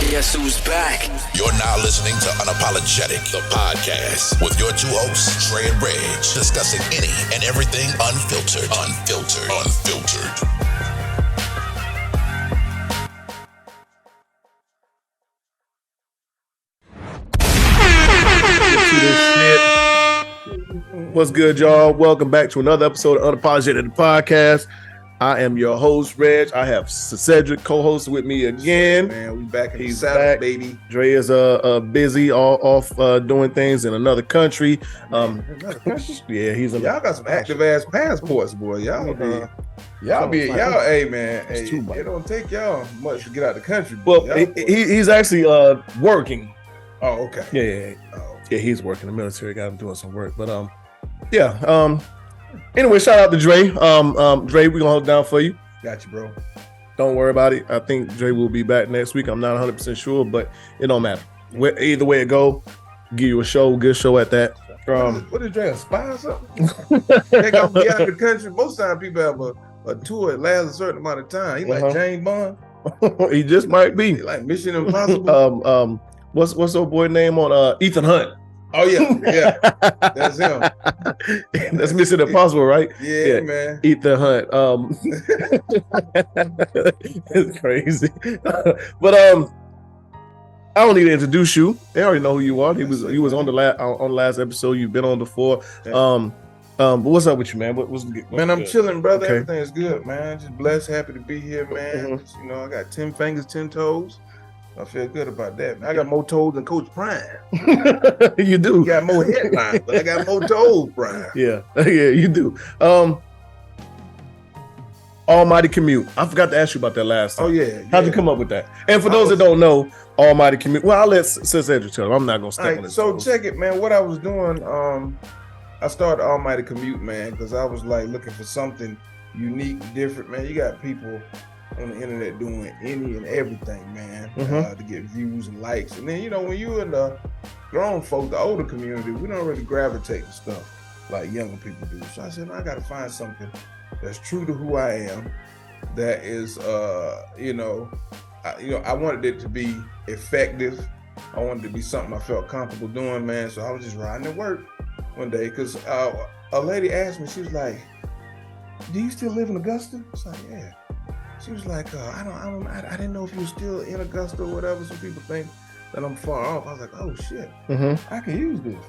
Guess who's back? You're now listening to Unapologetic, the podcast, with your two hosts, Trey and Reg, discussing any and everything unfiltered. What's good, y'all? Welcome back to another episode of Unapologetic, the podcast. I am your host, Reg. I have Cedric co-host with me again. Man, we back in He's the South, back. baby. Dre is busy, off doing things in another country. Yeah, he's in. Y'all got some active ass passports, boy. Y'all hey man, hey, it don't take y'all much to get out the country. Well, he's actually working. Oh, okay. Yeah. Yeah, he's working. The military got him doing some work, but Anyway, shout out to Dre. Dre, we gonna hold it down for you. Got you, bro. Don't worry about it. I think Dre will be back next week. I'm not 100% sure, but it don't matter. Either way it go, give you a good show at that. What is Dre, a spy or something? They gonna be out of the country. Most times people have a tour that lasts a certain amount of time. He like James Bond. He just might be. He like Mission Impossible. What's old boy name on Ethan Hunt? Oh yeah, that's him. That's Mission Impossible, right? Yeah, man. Ethan Hunt. It's crazy. But I don't need to introduce you. They already know who you are. He was on the last episode. You've been on before. But what's up with you, man? What's man, I'm chilling, brother. Okay. Everything is good, man. Just blessed, happy to be here, man. Just, I got 10 fingers, 10 toes. I feel good about that, man. I got more toes than Coach Prime. You do. You got more headlines, but I got more toes, Prime. Yeah, you do. Almighty Commute. I forgot to ask you about that last time. Oh, yeah. How'd you come up with that? And for those that don't know, Almighty Commute. Well, I'll let Cedric tell him. I'm not going to step on this. So check it, man. What I was doing, I started Almighty Commute, man, because I was like looking for something unique, different, man. You got people on the internet doing any and everything, man, to get views and likes. And then, when you in the grown folk, the older community, we don't really gravitate to stuff like younger people do. So I said, I got to find something that's true to who I am, that is, I wanted it to be effective. I wanted it to be something I felt comfortable doing, man. So I was just riding to work one day because a lady asked me, she was like, do you still live in Augusta? I was like, yeah. She was like, I didn't know if you were still in Augusta or whatever. Some people think that I'm far off. I was like, oh shit, I can use this.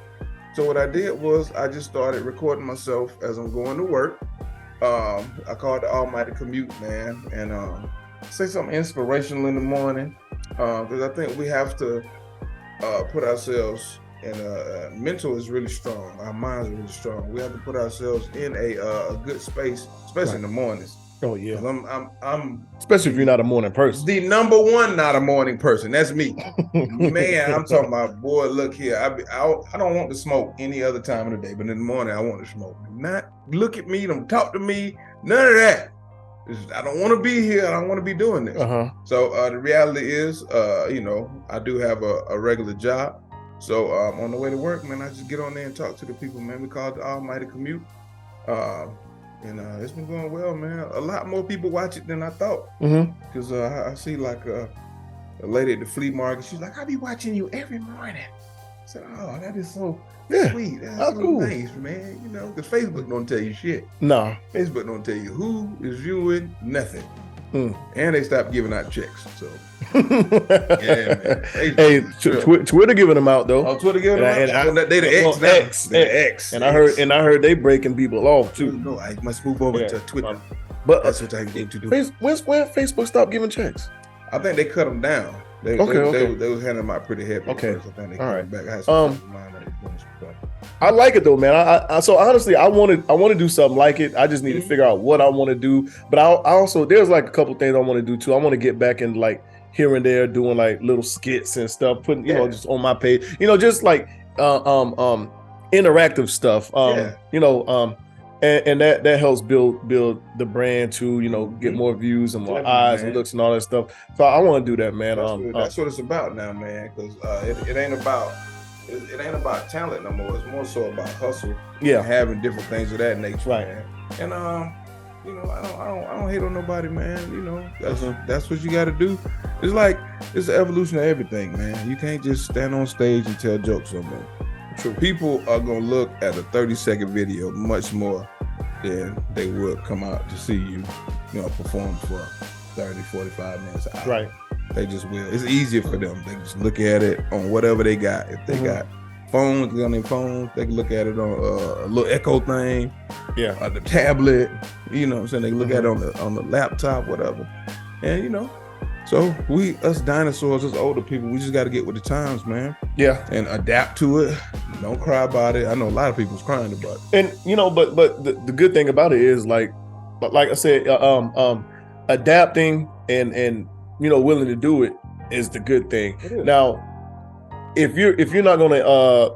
So what I did was I just started recording myself as I'm going to work. I called the Almighty Commute, man, and say something inspirational in the morning, because I think we have to put ourselves in mental is really strong. Our minds are really strong. We have to put ourselves in a good space, especially in the mornings. Oh yeah, I'm especially if you're not a morning person. The number one not a morning person. That's me, man. I'm talking about, boy. Look here, I don't want to smoke any other time of the day, but in the morning I want to smoke. Not look at me, don't talk to me, none of that. I don't want to be here. I don't want to be doing this. So the reality is, I do have a regular job. So on the way to work, man, I just get on there and talk to the people, man. We call it the Almighty Commute. And it's been going well, man. A lot more people watch it than I thought. Because I see like a lady at the flea market. She's like, I be watching you every morning. I said, oh, that is so sweet. That's so cool. Nice, man. Because Facebook don't tell you shit. No. Facebook don't tell you who is viewing nothing. And they stopped giving out checks. So, yeah, man. Hey, Twitter giving them out though. Oh, Twitter giving them out. They the X now. X. And I heard they breaking people off too. No, I must move over to Twitter. But that's what I need to do. When's Facebook stopped giving checks? I think they cut them down. They was handing them out pretty heavy. Okay. First. I think they cut them back. I had some I like it though, man. I so honestly, I want to do something like it. I just need to figure out what I want to do. But I also, there's like a couple things I want to do too. I want to get back in like here and there doing like little skits and stuff, putting just on my page. Just like interactive stuff. And that helps build the brand to get more views and more eyes and looks and all that stuff. So I want to do that, man. That's what it's about now, man. Because it ain't about talent no more. It's more so about hustle. Yeah, and having different things of that nature, right? Man. And I don't hate on nobody, man. That's what you got to do. It's like it's the evolution of everything, man. You can't just stand on stage and tell jokes no more. True. People are gonna look at a 30-second video much more than they would come out to see you, perform for 30, 45 minutes an hour. Right. They just will. It's easier for them. They just look at it on whatever they got. If they got phones, on their phones, they can look at it on a little Echo thing. Yeah. The tablet. You know what I'm saying? They can look at it on the laptop, whatever. And so us dinosaurs, us older people, we just got to get with the times, man. Yeah. And adapt to it. Don't cry about it. I know a lot of people's crying about it. And but the good thing about it is like I said, adapting and willing to do it is the good thing. Now, if you're not gonna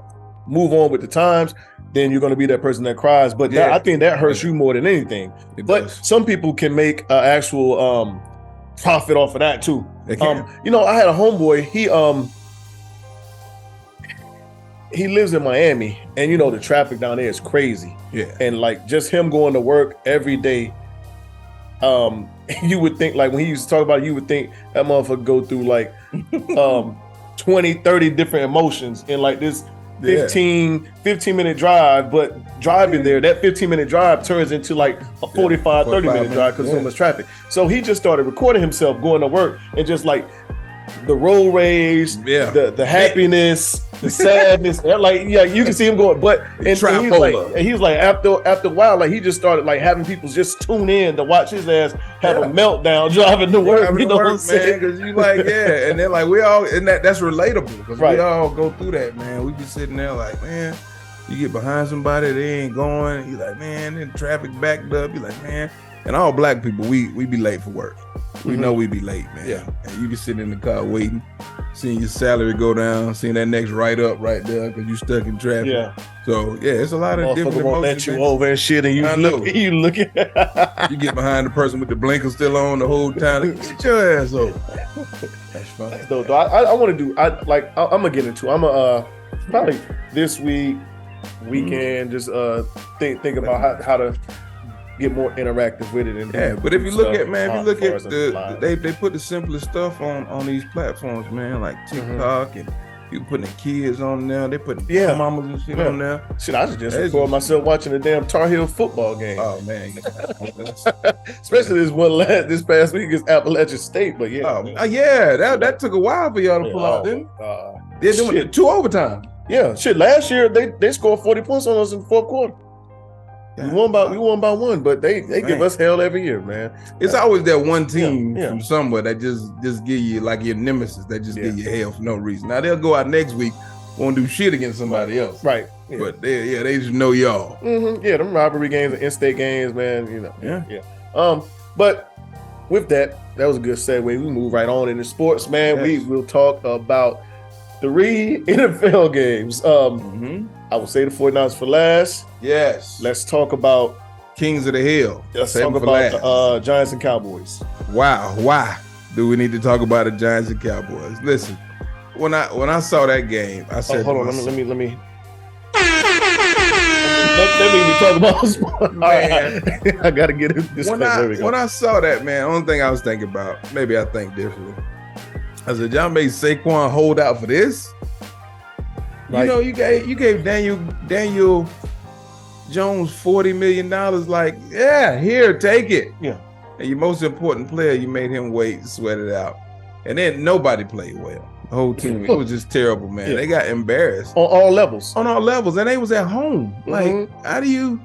move on with the times, then you're gonna be that person that cries. But I think that hurts you more than anything. But some people can make an actual profit off of that too. I had a homeboy. He lives in Miami, and the traffic down there is crazy. Yeah. And like just him going to work every day. You would think, like, when he used to talk about it, you would think that motherfucker go through like 20, 30 different emotions in like this 15-minute drive, but driving there, that 15-minute drive turns into like a 45, 30-minute drive because so much traffic. So he just started recording himself going to work and just like the road rage, the happiness, the sadness, you can see him going. But and he's like after a while, like he just started like having people just tune in to watch his ass have a meltdown driving to work. What I'm saying? Because you and then like we all, and that's relatable because we all go through that, man. We be sitting there like, man, you get behind somebody, they ain't going. You like, man, then traffic backed up. You like, man. And all black people, we be late for work. We know we be late, man. Yeah. And you be sitting in the car waiting, seeing your salary go down, seeing that next write-up right there because you stuck in traffic. Yeah. So, it's a lot of different emotions. Let you over and shit, and you looking. You get behind the person with the blinker still on the whole time. Get your ass over. That's fun. So, I want to do, I'm going to get into, I'm going to probably this weekend, just think about how to get more interactive with it. But if you look at, man, they put the simplest stuff on these platforms, man, like TikTok and you putting the kids on there. They put mamas and shit on there. Shit, I just record myself watching the damn Tar Heel football game. Oh man, especially this past week against Appalachian State. But that took a while for y'all to pull out, didn't it? They went 2 overtime. Yeah, shit. Last year they scored 40 points on us in the fourth quarter. We won by 1, but they give us hell every year, man. It's always that one team from somewhere that just give you like your nemesis, that just give you hell for no reason. Now they'll go out next week, won't do shit against somebody else. Right. Yeah. But they just know y'all. Mm-hmm. Yeah, them rivalry games and in-state games, man, But with that was a good segue. We move right on into sports, man. Yes. We will talk about 3 NFL games. I would say the 49ers for last. Yes. Let's talk about Kings of the Hill. Let's talk about the Giants and Cowboys. Wow. Why do we need to talk about the Giants and Cowboys? Listen, when I saw that game, I said, hold on, let me. Let me talk about sports. Man. I gotta get this. When I saw that, man, only thing I was thinking about, maybe I think differently. I said, y'all made Saquon hold out for this. Like, you gave Daniel Jones $40 million. Like, here, take it. Yeah. And your most important player, you made him wait and sweat it out. And then nobody played well. The whole team, it was just terrible, man. Yeah. They got embarrassed on all levels. And they was at home. Like, how do you?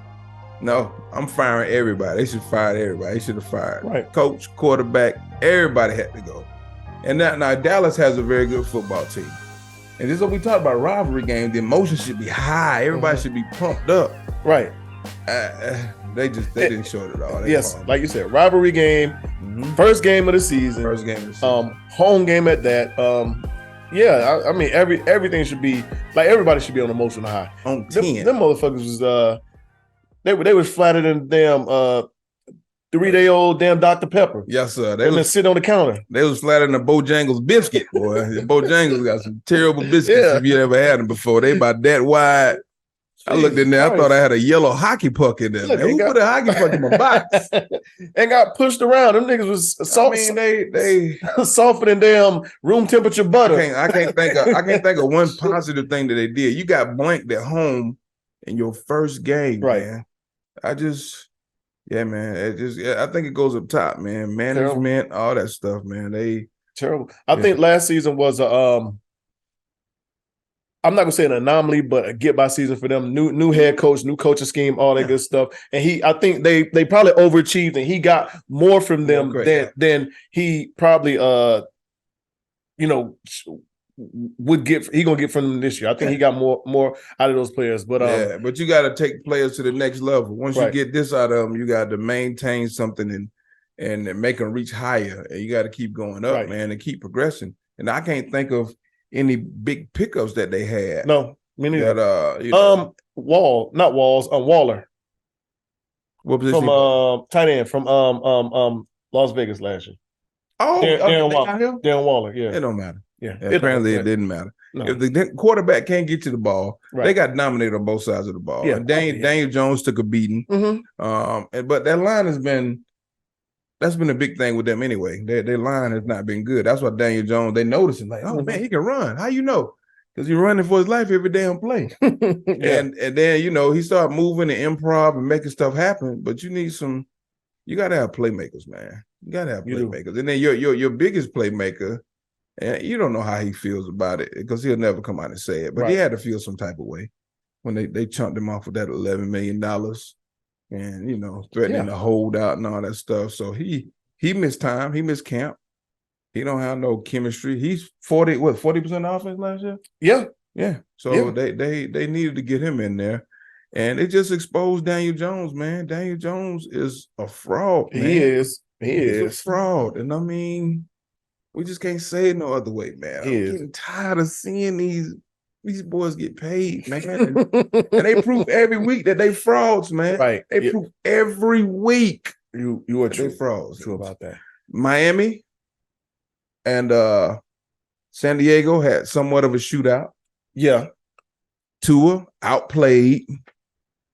No, I'm firing everybody. They should fire everybody. They should have fired coach, quarterback. Everybody had to go. And now Dallas has a very good football team. And this is what we talk about, rivalry games. The emotion should be high. Everybody should be pumped up. Right. They didn't show it at all. Yes, like you said, rivalry game, first game of the season. Home game at that. I mean, everything should be, like, everybody should be on emotional high. On 10. Them motherfuckers was, they was flatter than damn 3-day-old damn Dr. Pepper. Yes, sir. They was sitting on the counter. They was flatter than a Bojangles biscuit, boy. Bojangles got some terrible biscuits if you ever had them before. They about that wide. I looked in there. I thought I had a yellow hockey puck in there. Look, man. Who put a hockey puck in my box? And got pushed around. Them niggas was they softer than damn room temperature butter. I can't think of one positive thing that they did. You got blanked at home in your first game, right? Man. I think it goes up top, man. Management, all that stuff, man. Terrible. I think last season was I'm not gonna say an anomaly, but a get by season for them. New head coach, new coaching scheme, all that good stuff. And I think they probably overachieved, and he got more from them than he probably would get. He gonna get from them this year. I think he got more out of those players. But but you got to take players to the next level. Once you get this out of them, you got to maintain something and make them reach higher. And you got to keep going up, man, and keep progressing. And I can't think of any big pickups that they had. No, me neither. That, Waller. What position? From tight end from Las Vegas last year. Oh, Darren Waller. Yeah, it don't matter. Yeah, apparently it didn't matter. No. If the quarterback can't get to the ball, they got dominated on both sides of the ball. Yeah, and Daniel Jones took a beating. Mm-hmm. But that line has been. That's been a big thing with them anyway. Their line has not been good. That's why Daniel Jones, they noticed him like, oh man, he can run. How you know? Because he's running for his life every damn play. And then, he started moving and improv and making stuff happen. But you got to have playmakers, man. You got to have playmakers. And then your biggest playmaker, and you don't know how he feels about it because he'll never come out and say it. But he had to feel some type of way when they chunked him off with that $11 million. And threatening to hold out and all that stuff. So he missed time. He missed camp. He don't have no chemistry. He's 40% offense last year? Yeah. So they needed to get him in there. And it just exposed Daniel Jones, man. Daniel Jones is a fraud, man. He's a fraud. And I mean, we just can't say it no other way, man. I'm getting tired of seeing these boys get paid, man. And they prove every week that they frauds, man. Right. They prove every week. You are true. They frauds. True about that. Miami and San Diego had somewhat of a shootout. Yeah. Tua outplayed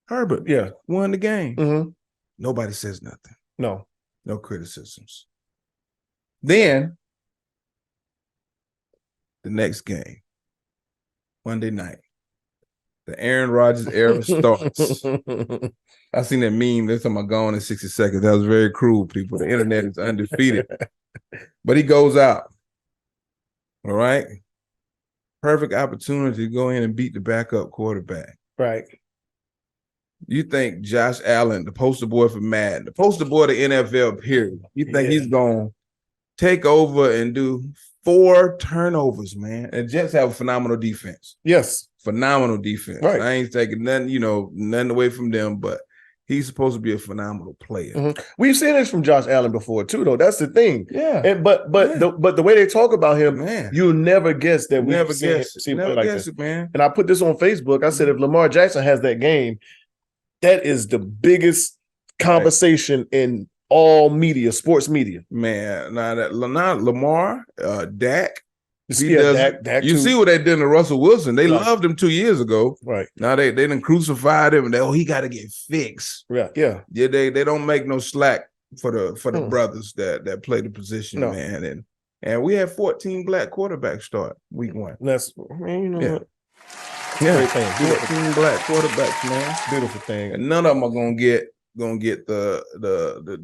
Herbert. Yeah. Won the game. Mm-hmm. Nobody says nothing. No criticisms. Then the next game. Monday night, the Aaron Rodgers era starts. I seen that meme. They're talking about gone in 60 seconds. That was very cruel, people. The internet is undefeated. But he goes out. All right. Perfect opportunity to go in and beat the backup quarterback. Right. You think Josh Allen, the poster boy for Madden, the poster boy of the NFL, period. You think he's going to take over and do 4 turnovers, man. And Jets have a phenomenal defense. Yes. Phenomenal defense. Right. I ain't taking nothing, nothing away from them, but he's supposed to be a phenomenal player. Mm-hmm. We've seen this from Josh Allen before, too, though. That's the thing. Yeah. And but the way they talk about him, man, you'll never guess that we never guess him play like guess that. It, man. And I put this on Facebook. I said, if Lamar Jackson has that game, that is the biggest conversation in all media, sports media. Man, now Lamar, Dak. Dak you too. See what they did to Russell Wilson. They loved him 2 years ago. Right. Now they done crucified him and he got to get fixed. Yeah. They don't make no slack for the brothers that play the position, man. And we had 14 black quarterbacks start week 1. That's what? Yeah. Great thing. 14 black quarterbacks, man. Beautiful thing. And none of them are gonna get the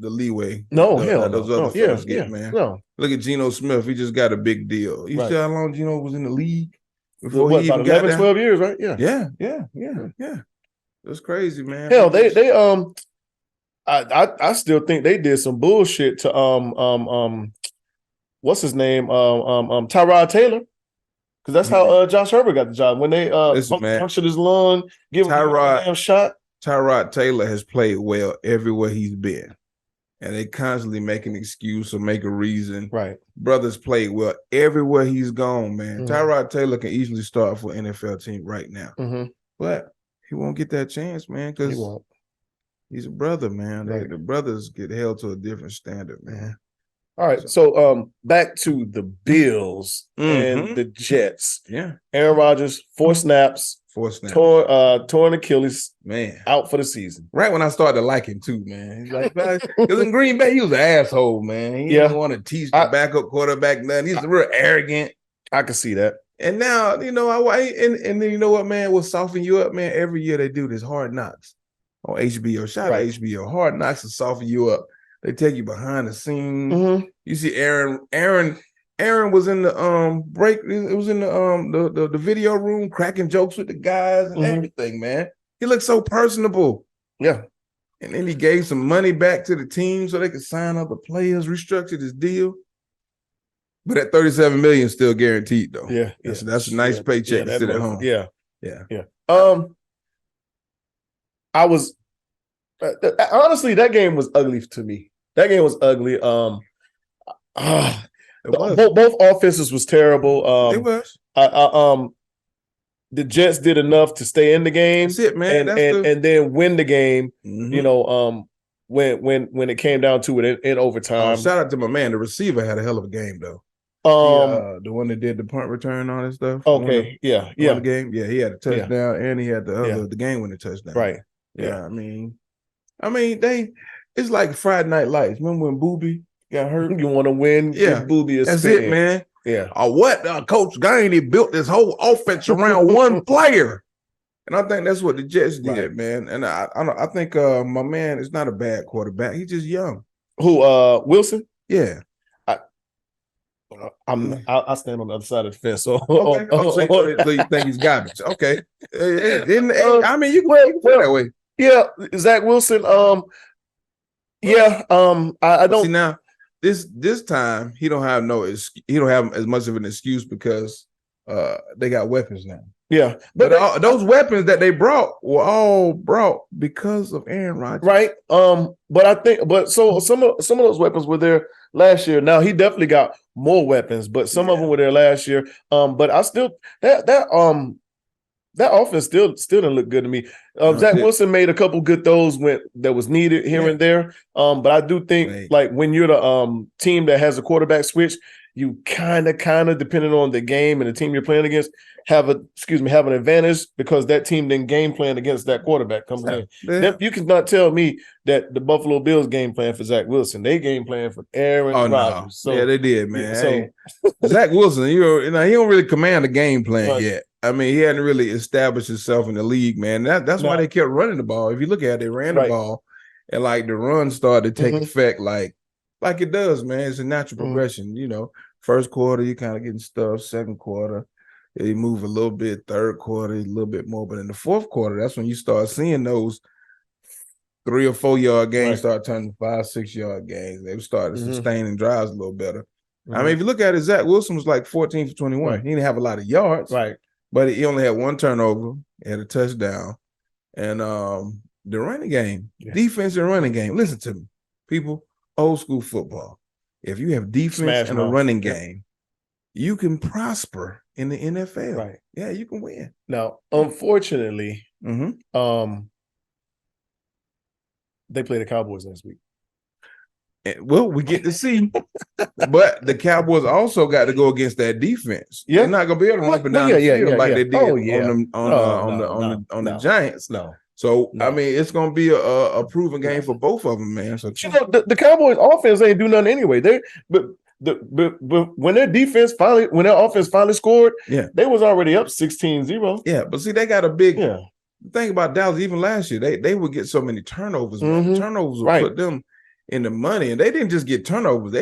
leeway. Those other folks get, man. No. Look at Geno Smith. He just got a big deal. You see how long Geno was in the league before he even got 12 years, right? Yeah. That's crazy, man. Hell, they I still think they did some bullshit to what's his name? Tyrod Taylor. Because that's how Josh Herbert got the job. When they punctured his lung, give him a damn shot. Tyrod Taylor has played well everywhere he's been. And they constantly make an excuse or make a reason. Right. Brothers played well everywhere he's gone, man. Mm-hmm. Tyrod Taylor can easily start for an NFL team right now. Mm-hmm. But he won't get that chance, man, because he's a brother, man. Right. The brothers get held to a different standard, man. All right, so back to the Bills and the Jets. Yeah. Aaron Rodgers, 4 snaps, 4 snaps. Torn Achilles, Man, out for the season. Right when I started to like him too, man. He's like, because in Green Bay, he was an asshole, man. He didn't want to teach the backup quarterback nothing. He's real arrogant. I can see that. And now, and then you know what, man, will soften you up, man. Every year they do this Hard Knocks on HBO. Shout out to HBO. Hard Knocks will soften you up. They take you behind the scenes. Mm-hmm. You see Aaron was in the break. It was in the video room, cracking jokes with the guys and everything, man. He looked so personable. Yeah. And then he gave some money back to the team so they could sign other players, restructured his deal. But that $37 million is still guaranteed, though. Yeah. That's a nice paycheck to sit at home. Yeah. I was honestly, that game was ugly to me. That game was ugly. Both offenses was terrible. It was. The Jets did enough to stay in the game. That's it, man. And then win the game. You know, when it came down to it in overtime. Shout out to my man. The receiver had a hell of a game, though. The one that did the punt return, all that stuff. Okay, the game. Yeah, he had a touchdown and he had the game-winning touchdown. Right. Yeah, I mean, it's like Friday Night Lights. Remember when Booby got hurt? You want to win? Yeah, Booby is that's it, man. Yeah. Coach Gainey built this whole offense around one player, and I think that's what the Jets did, man. And I think my man is not a bad quarterback. He's just young. Who? Wilson? Yeah. I stand on the other side of the fence. So, so you think he's garbage? Okay. I mean, you can put it that way. Yeah, Zach Wilson. I don't see now. This time he don't have as much of an excuse because they got weapons now. Yeah, but those weapons that they brought were all brought because of Aaron Rodgers, right? But I think, so some of those weapons were there last year. Now he definitely got more weapons, but some of them were there last year. But I still that offense still didn't look good to me. Zach Wilson made a couple good throws that was needed here and there. But I do think like when you're the team that has a quarterback switch, you kind of depending on the game and the team you're playing against have an advantage because that team then game plan against that quarterback comes in. Yeah. You cannot tell me that the Buffalo Bills game plan for Zach Wilson. They game plan for Aaron Rodgers. No. So, yeah, they did, man. Zach Wilson, he don't really command a game plan yet. I mean, he hadn't really established himself in the league, man. That's why they kept running the ball. If you look at it, they ran the ball, and like the run started to take effect, like it does, man. It's a natural progression. You know, first quarter you kind of getting stuff. Second quarter, you move a little bit. Third quarter, a little bit more. But in the fourth quarter, that's when you start seeing those 3 or 4 yard games start turning 5, 6 yard games. They started sustaining drives a little better. I mean, if you look at it, Zach Wilson was like 14 for 21. He didn't have a lot of yards, but he only had 1 turnover. He had a touchdown. And the running game, defense and running game. Listen to me, people. Old school football. If you have defense and a running game, you can prosper in the NFL. Right. Yeah, you can win. Now, unfortunately, they play the Cowboys next week. Well, we get to see, but the Cowboys also got to go against that defense. Yeah, they're not gonna be able to run up and down the field like they did on the Giants. No. So I mean, it's gonna be a proven game for both of them, man. So the Cowboys offense ain't do nothing anyway. But when their offense finally scored, they was already up 16-0. Yeah, but see, they got a big thing about Dallas. Even last year, they would get so many turnovers. Man. Turnovers would put them in the money, and they didn't just get turnovers; they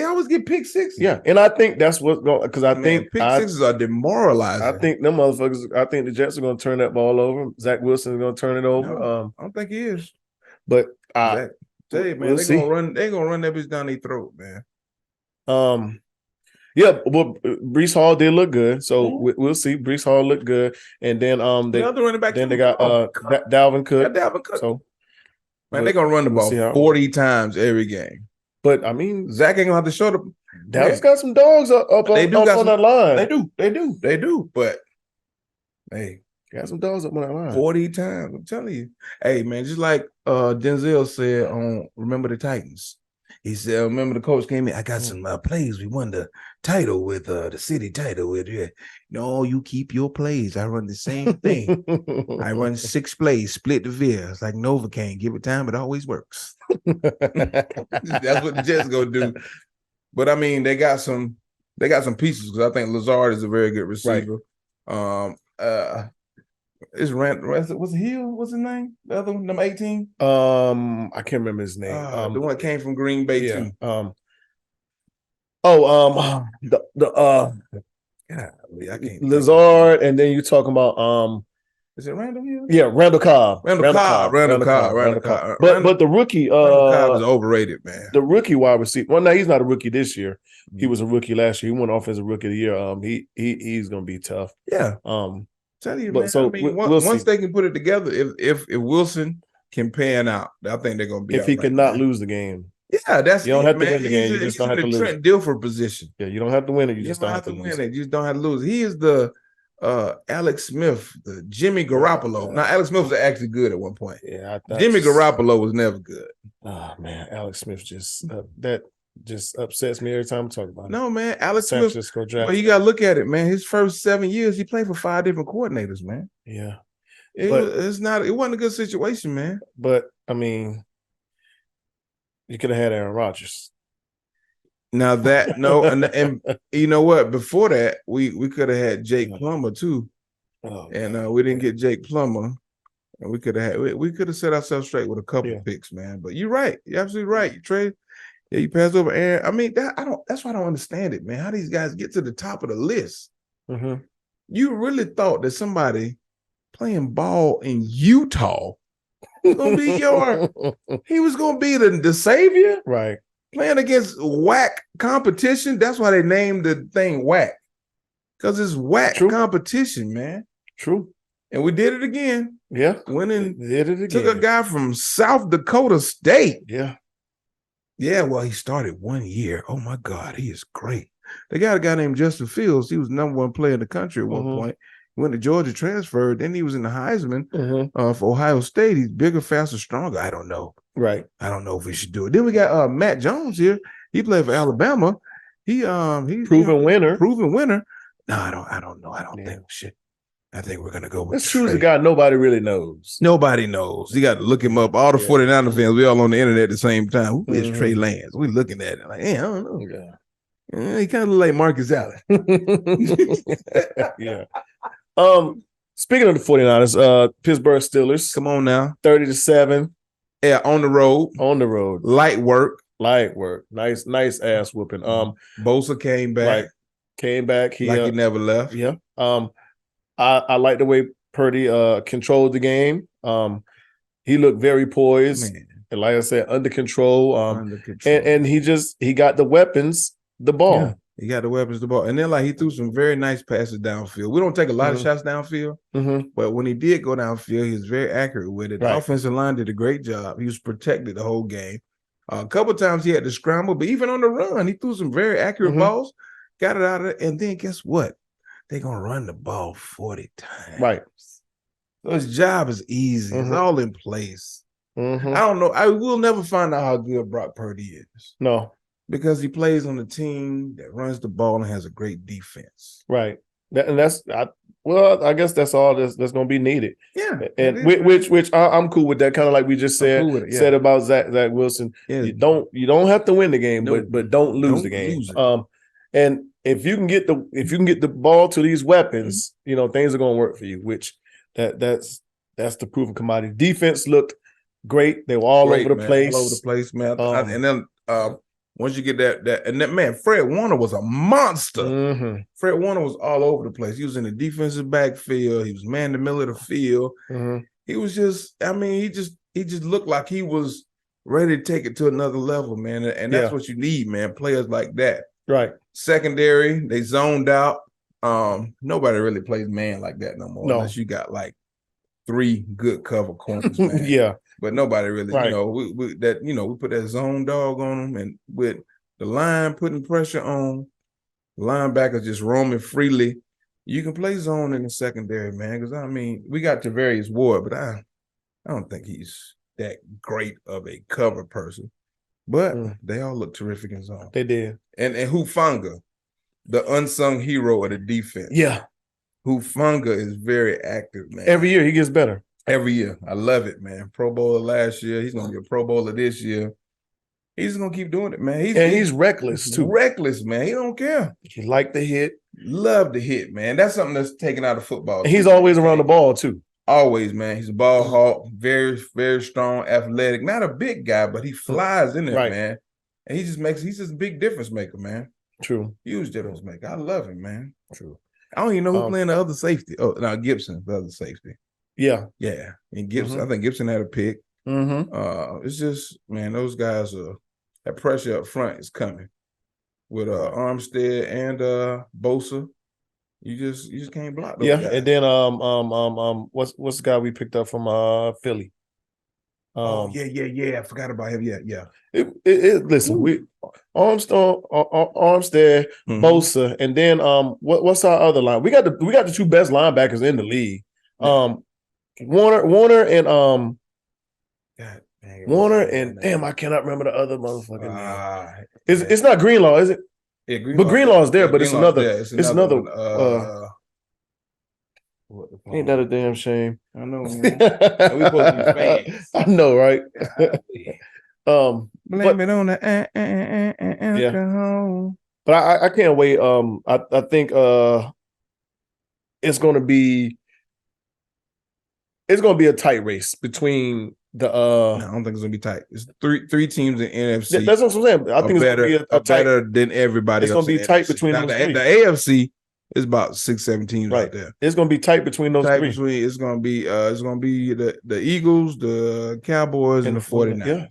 always get pick sixes. Yeah, and I think that's what's going because I think pick sixes are demoralizing. I think them motherfuckers. I think the Jets are going to turn that ball over. Zach Wilson is going to turn it over. No, I don't think he is. But tell you, man, they're gonna run that bitch down their throat, man. Yeah, well, Breece Hall did look good, so we'll see. Breece Hall looked good, and then the other running back. Then they got Dalvin Cook. Dalvin Cook. So. Man, they're gonna run the ball 40 times every game. But I mean, Zach ain't gonna have to show up. Dallas got some dogs up on that line. They do. But hey, got some dogs up on that line. 40 times. I'm telling you. Hey, man, just like Denzel said on Remember the Titans, He said, remember the coach came in, I got some plays. We won the title with the city title with you. No, you keep your plays. I run the same thing. I run 6 plays, split the veer. It's like Novocaine. Give it time, it always works. That's what the Jets gonna do. But I mean, they got some pieces because I think Lazard is a very good receiver. Right. Is what's Hill? What's his name? The other one, number 18. I can't remember his name. The one that came from Green Bay too. I can't. Lazard, and then you're talking about Is it Randall Hill? Yeah, Randall Cobb. Randall Cobb. But the rookie, Randall Cobb is overrated, man. The rookie wide receiver. Well, no, he's not a rookie this year. He was a rookie last year. He went offensive rookie of the year. He's gonna be tough. Yeah. Tell you, man. So I mean, once they can put it together, if Wilson can pan out, I think they're gonna be. If he cannot lose the game. Yeah, that's you don't have to win the game. You just don't have to lose. Trent Dilfer position. Yeah, you don't have to win it. You just don't have to win it. You just don't have to lose. He is the Alex Smith, the Jimmy Garoppolo. Now, Alex Smith was actually good at one point. Yeah, Jimmy Garoppolo was never good. Oh man, Alex Smith that just upsets me every time I talk about it. No, man, Alex Smith. Well, you gotta look at it, man. His first 7 years, he played for 5 different coordinators, man. Yeah, it wasn't a good situation, man. But I mean, you could have had Aaron Rodgers. Now that and you know what? Before that, we could have had Jake Plummer too, and we didn't get Jake Plummer, and we could have set ourselves straight with a couple picks, man. But you're right, you're absolutely right. You trade. Yeah, you pass over Aaron. I mean, that's why I don't understand it, man. How these guys get to the top of the list. Mm-hmm. You really thought that somebody playing ball in Utah was gonna be he was gonna be the savior, right? Playing against whack competition. That's why they named the thing whack, because it's whack competition, man. True. And we did it again. Yeah, went and did it again. Took a guy from South Dakota State. Yeah. Yeah, well, he started 1 year. Oh, my God, he is great. They got a guy named Justin Fields. He was #1 player in the country at one point. He went to Georgia, transferred. Then he was in the Heisman for Ohio State. He's bigger, faster, stronger. I don't know. Right. I don't know if we should do it. Then we got Matt Jones here. He played for Alabama. He's proven winner. Proven winner. No, I don't know. I don't think we should. I think we're gonna go with. Let's choose a guy nobody really knows. Nobody knows. You got to look him up. All the 49er fans, we all on the internet at the same time. Who is Trey Lance? We looking at it like, I don't know. Yeah. He kind of look like Marcus Allen. Yeah. Speaking of the 49ers, Pittsburgh Steelers. Come on now. 30-7. Yeah, on the road. On the road. Light work. Nice ass whooping. Bosa came back. Came back. He never left. Yeah. I like the way Purdy controlled the game. He looked very poised. Man. And like I said, under control. And he got the weapons, the ball. Yeah, he got the weapons, the ball. And then he threw some very nice passes downfield. We don't take a lot of shots downfield, but when he did go downfield, he was very accurate with it. The offensive line did a great job. He was protected the whole game. A couple times he had to scramble, but even on the run, he threw some very accurate balls, got it out of it. And then guess what? They're going to run the ball 40 times. Right. So his job is easy. It's all in place. I don't know. I will never find out how good Brock Purdy is. No. Because he plays on a team that runs the ball and has a great defense. Right. I guess that's all that's going to be needed. Yeah. And which I'm cool with that. Kind of like we just said about Zach Wilson. Yeah. You don't have to win the game, but don't lose the game. And if you can get the ball to these weapons, things are going to work for you. Which that's the proven commodity. Defense looked great. They were all over the place. All over the place, man. And then once you get that man, Fred Warner was a monster. Fred Warner was all over the place. He was in the defensive backfield. He was man in the middle of the field. He was just, he just looked like he was ready to take it to another level, man. And that's what you need, man. Players like that. Right. Secondary, they zoned out. Nobody really plays man like that no more. Unless you got 3 good cover corners, man. Yeah. But nobody really, we put that zone dog on them, and with the line putting pressure on, linebackers just roaming freely. You can play zone in the secondary, man. Because we got Tavarius Ward, but I don't think he's that great of a cover person. But they all look terrific in zone. They did. And Hufanga, the unsung hero of the defense. Yeah. Hufanga is very active, man. Every year he gets better. Every year. I love it, man. Pro Bowler last year. He's going to be a Pro Bowler this year. He's going to keep doing it, man. He's reckless, too. Reckless, man. He don't care. He like the hit. Love the hit, man. That's something that's taken out of football. And he's always around the ball, too. Always, man. He's a ball hawk. Very, very strong, athletic. Not a big guy, but he flies in there, man. And he's just a big difference maker, man. True. Huge difference maker. I love him, man. True. I don't even know who's playing the other safety. Oh, no, Gibson, the other safety. Yeah. Yeah. And Gibson, I think Gibson had a pick. It's just, man, those guys that pressure up front is coming. With Armstead and Bosa. You just can't block those guys. And then what's the guy we picked up from Philly? I forgot about him. Yeah. Listen, Armstead, Bosa, and then what's our other line? We got the two best linebackers in the league. Warner and damn, I cannot remember the other motherfucking name. It's not Greenlaw, is it? Yeah, Greenlaw is there, but it's another. It's another. Ain't that a damn shame? I know, man. We supposed to be fans. I know, right? Blame it on the alcohol. But I can't wait. I think it's gonna be a tight race between the No, I don't think it's gonna be tight. It's three teams in NFC. That's what I'm saying. I think better, it's gonna be better than everybody. It's gonna be tight between those three. The AFC is about 6-7 teams right there. It's gonna be tight between those three. It's gonna be the Eagles, the Cowboys, and the 49ers. Yeah.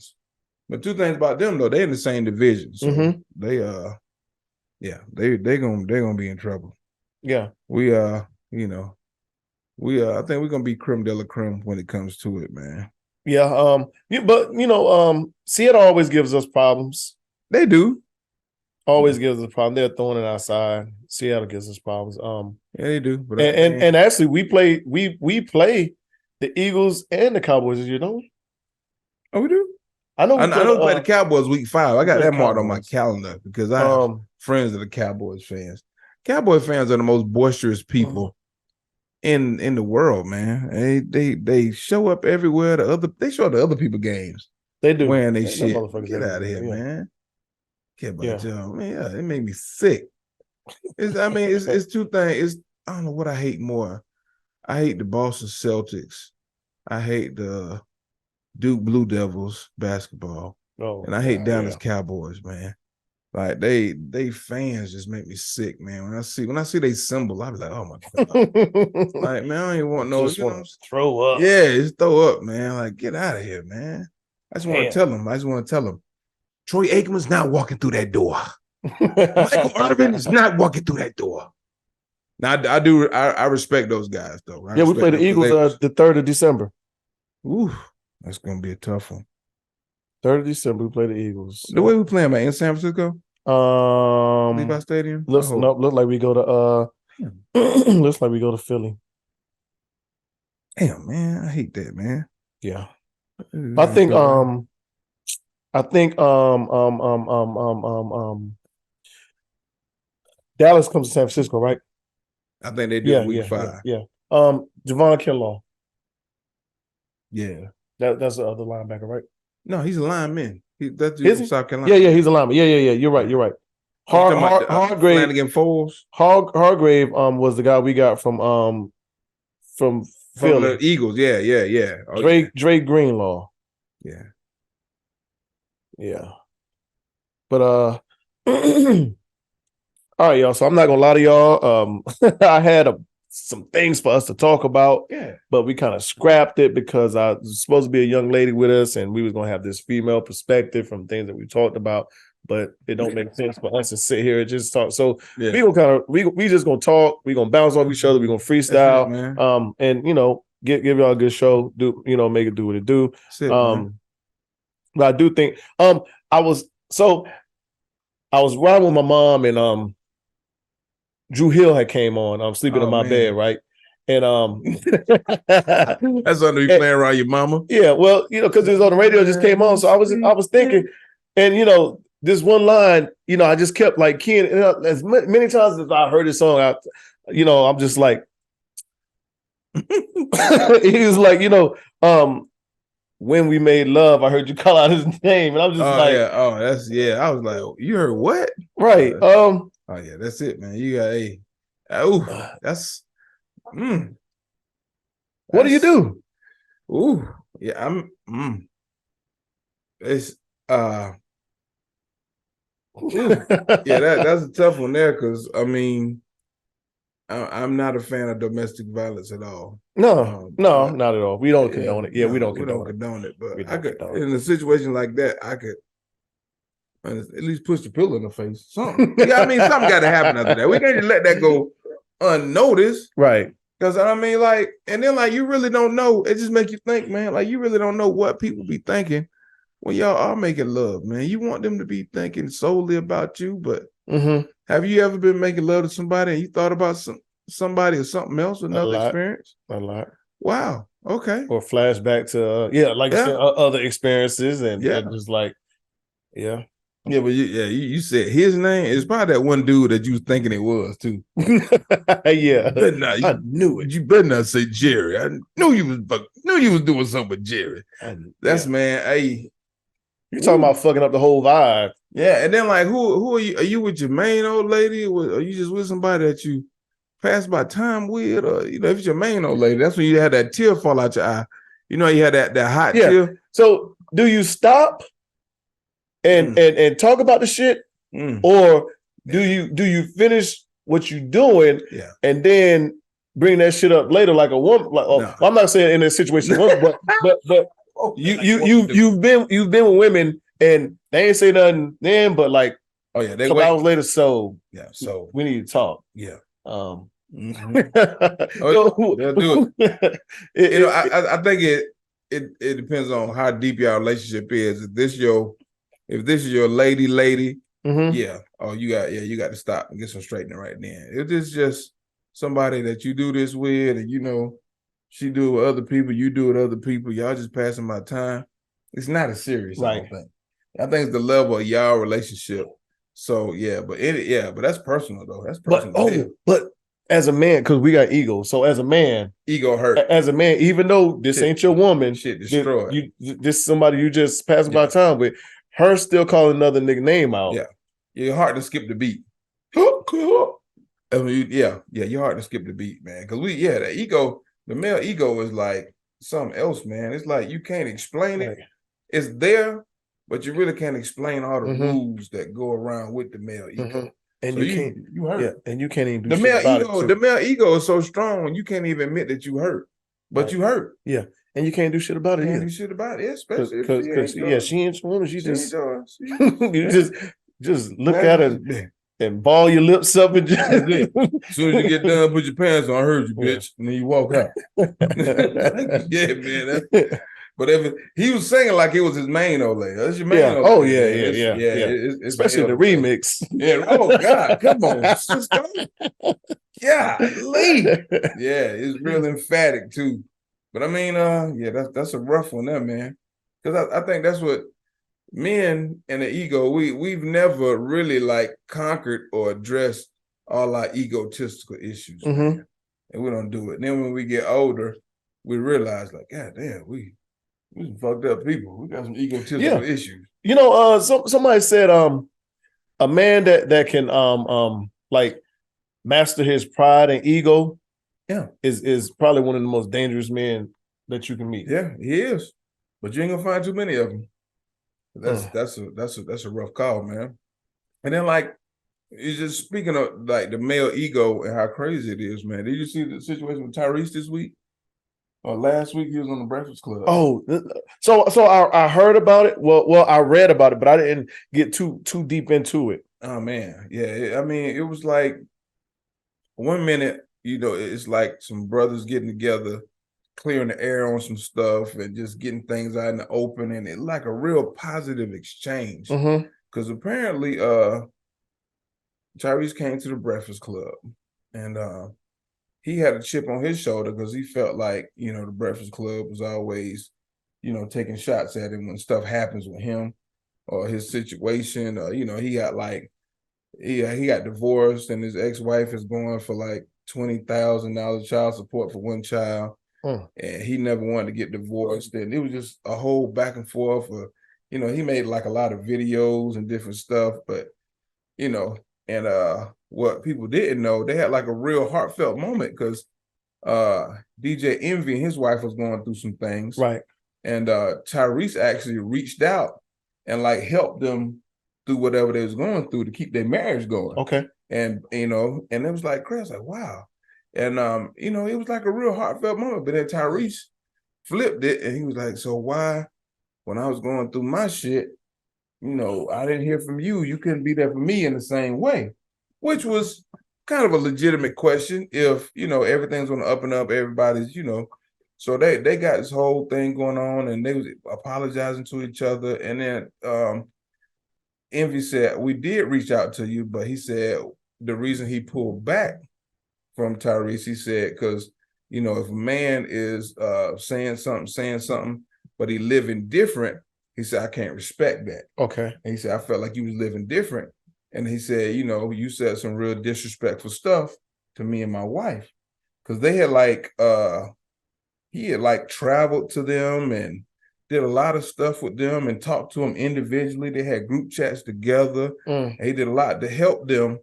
But two things about them though, they're in the same division. So they're gonna be in trouble. Yeah. I think we're gonna be creme de la creme when it comes to it, man. Yeah, but Seattle always gives us problems. They do. Always gives us a problem. They're throwing it outside. Seattle gives us problems. Yeah, they do. But and actually we play the Eagles and the Cowboys this year, don't we? Oh, we do? I know we play the Cowboys week 5. I got that marked on my calendar because I have friends that are Cowboys fans. Cowboy fans are the most boisterous people in the world, man. They show up everywhere. They show up to other people's games. They do wearing they shit. Get out of here, man. Get about y'all, man. Yeah, it made me sick. It's two things. I don't know what I hate more. I hate the Boston Celtics. I hate the Duke Blue Devils basketball. And I hate Dallas Cowboys, man. Like they fans just make me sick, man. When I see they symbol, I be like, oh my God. Like, man, I don't even want no. Just want to throw up. Yeah, just throw up, man. Like, get out of here, man. I just want to tell them. Troy Aikman's not walking through that door. Michael Irvin is not walking through that door. Now I respect those guys though. We play the Eagles the 3rd of December. Ooh, that's gonna be a tough one. 3rd of December, we play the Eagles. The way we playing, man, in San Francisco? Levi Stadium? Look like we go to looks like we go to Philly. Damn, man, I hate that, man. Yeah. I think Dallas comes to San Francisco, right? I think they do week 5. Yeah. Javon Kinlaw. Yeah. That's the other linebacker, right? No, he's a lineman. That's from South Carolina. Yeah, he's a lineman. Yeah. You're right. Hargrave Hargrave was the guy we got from Philly. The Eagles. Yeah. Drake Greenlaw. Yeah. Yeah. But all right, y'all. So I'm not gonna lie to y'all. I had some things for us to talk about, but we kind of scrapped it because I was supposed to be a young lady with us, and we was gonna have this female perspective from things that we talked about. But it don't make sense for us to sit here and just talk. So we gonna we just gonna talk. We gonna bounce off each other. We gonna freestyle. And give y'all a good show. Make it do what it do. But I do think I was riding with my mom, and Drew Hill had came on. I'm sleeping in my bed, right? And that's under you playing around your mama. Yeah, well, because it was on the radio, just came on. So I was thinking, And this one line, I just kept like keying as many times as I heard this song. I'm just like, he was like, when we made love, I heard you call out his name, and I'm just like, I was like, you heard what? Right. Oh yeah, that's it, man. You got that's. What do you do? Ooh, yeah, it's that's a tough one there because I'm not a fan of domestic violence at all. No, not at all. We don't condone it. Yeah, we don't condone it. But in a situation like that, I could at least push the pillow in the face. Something. Yeah, something got to happen after that. We can't just let that go unnoticed. Right. Because and then you really don't know. It just makes you think, man. Like you really don't know what people be thinking when y'all are making love, man. You want them to be thinking solely about you, but have you ever been making love to somebody and you thought about somebody or something else, another experience? A lot. Wow. Okay. Or flashback to like you said, other experiences and just like, yeah. Yeah, but you said his name. It's probably that one dude that you was thinking it was too. Yeah, I knew it. You better not say Jerry. I knew you was doing something with Jerry. That's man. Hey, you're talking about fucking up the whole vibe. Yeah, and then like, who are you? Are you with your main old lady, or are you just with somebody that you pass by time with, or if it's your main old lady, that's when you had that tear fall out your eye. You had that hot tear. So do you stop and talk about the shit, or do you finish what you're doing and then bring that shit up later like a woman? Like, no. I'm not saying in a situation, but you've been with women and they ain't say nothing then, but like a couple hours later, so we need to talk. Yeah. They'll do it. I think it depends on how deep your relationship is. If this is your lady, you got to stop and get some straightening right then. If it's just somebody that you do this with, and she do it with other people, you do it with other people, y'all just passing my time. It's not as serious, right? I don't think. I think it's the level of y'all relationship. So but that's personal though. That's personal. But as a man, because we got ego. So as a man, ego hurt. As a man, even though this ain't your woman, shit destroyed. This somebody you just passing by time with, her still calling another nigga name out. Yeah, your heart to skip the beat. Your heart to skip the beat, man. Because the ego, the male ego is like something else, man. It's like you can't explain it. It's there, but you really can't explain all the rules that go around with the male ego. And so you hurt. Yeah, and you can't even do the shit male about ego. it. The male ego is so strong, you can't even admit that you hurt, but you hurt. Yeah, and you can't do shit about it. Can't do shit about it, especially because she ain't woman. She just you just look at her and ball your lips up and just. As soon as you get done, put your pants on. I heard you, bitch, and then you walk out. Yeah, man. But if he was singing like it was his main old lady, that's your main old lady. Oh yeah. Especially the remix. Yeah. Oh God, come on. Yeah, it's real emphatic too. But that's a rough one there, man. Because I think that's what men and the ego, we've never really like conquered or addressed all our egotistical issues, man. And we don't do it. And then when we get older, we realize like, God damn, we some fucked up people. We got some egotistical issues. Somebody said a man that can like master his pride and ego is probably one of the most dangerous men that you can meet. Yeah, he is. But you ain't gonna find too many of them. That's a rough call, man. And then like it's just speaking of like the male ego and how crazy it is, man. Did you see the situation with Tyrese this week? Or last week he was on the Breakfast Club. Oh, so I heard about it. Well, I read about it, but I didn't get too deep into it. Oh man, yeah. It was like 1 minute, it's like some brothers getting together, clearing the air on some stuff, and just getting things out in the open, and it like a real positive exchange. Because apparently, Tyrese came to the Breakfast Club, and he had a chip on his shoulder because he felt like, the Breakfast Club was always, taking shots at him when stuff happens with him or his situation, or he got he got divorced, and his ex-wife is going for like $20,000 child support for one child, and he never wanted to get divorced, and it was just a whole back and forth. He made like a lot of videos and different stuff, but and what people didn't know, they had like a real heartfelt moment because DJ Envy and his wife was going through some things, right? And Tyrese actually reached out and like helped them through whatever they was going through to keep their marriage going. Okay. And and it was like Chris, like wow. And it was like a real heartfelt moment. But then Tyrese flipped it and he was like, so why, when I was going through my shit, I didn't hear from you. You couldn't be there for me in the same way, which was kind of a legitimate question. If, everything's on the up and up, everybody's, so they got this whole thing going on and they was apologizing to each other. And then Envy said, we did reach out to you, but he said the reason he pulled back from Tyrese, he said, because, if a man is saying something, but he living different, he said, I can't respect that. Okay. And he said, I felt like you was living different. And he said, you said some real disrespectful stuff to me and my wife. Because they had he had traveled to them and did a lot of stuff with them and talked to them individually. They had group chats together. And he did a lot to help them,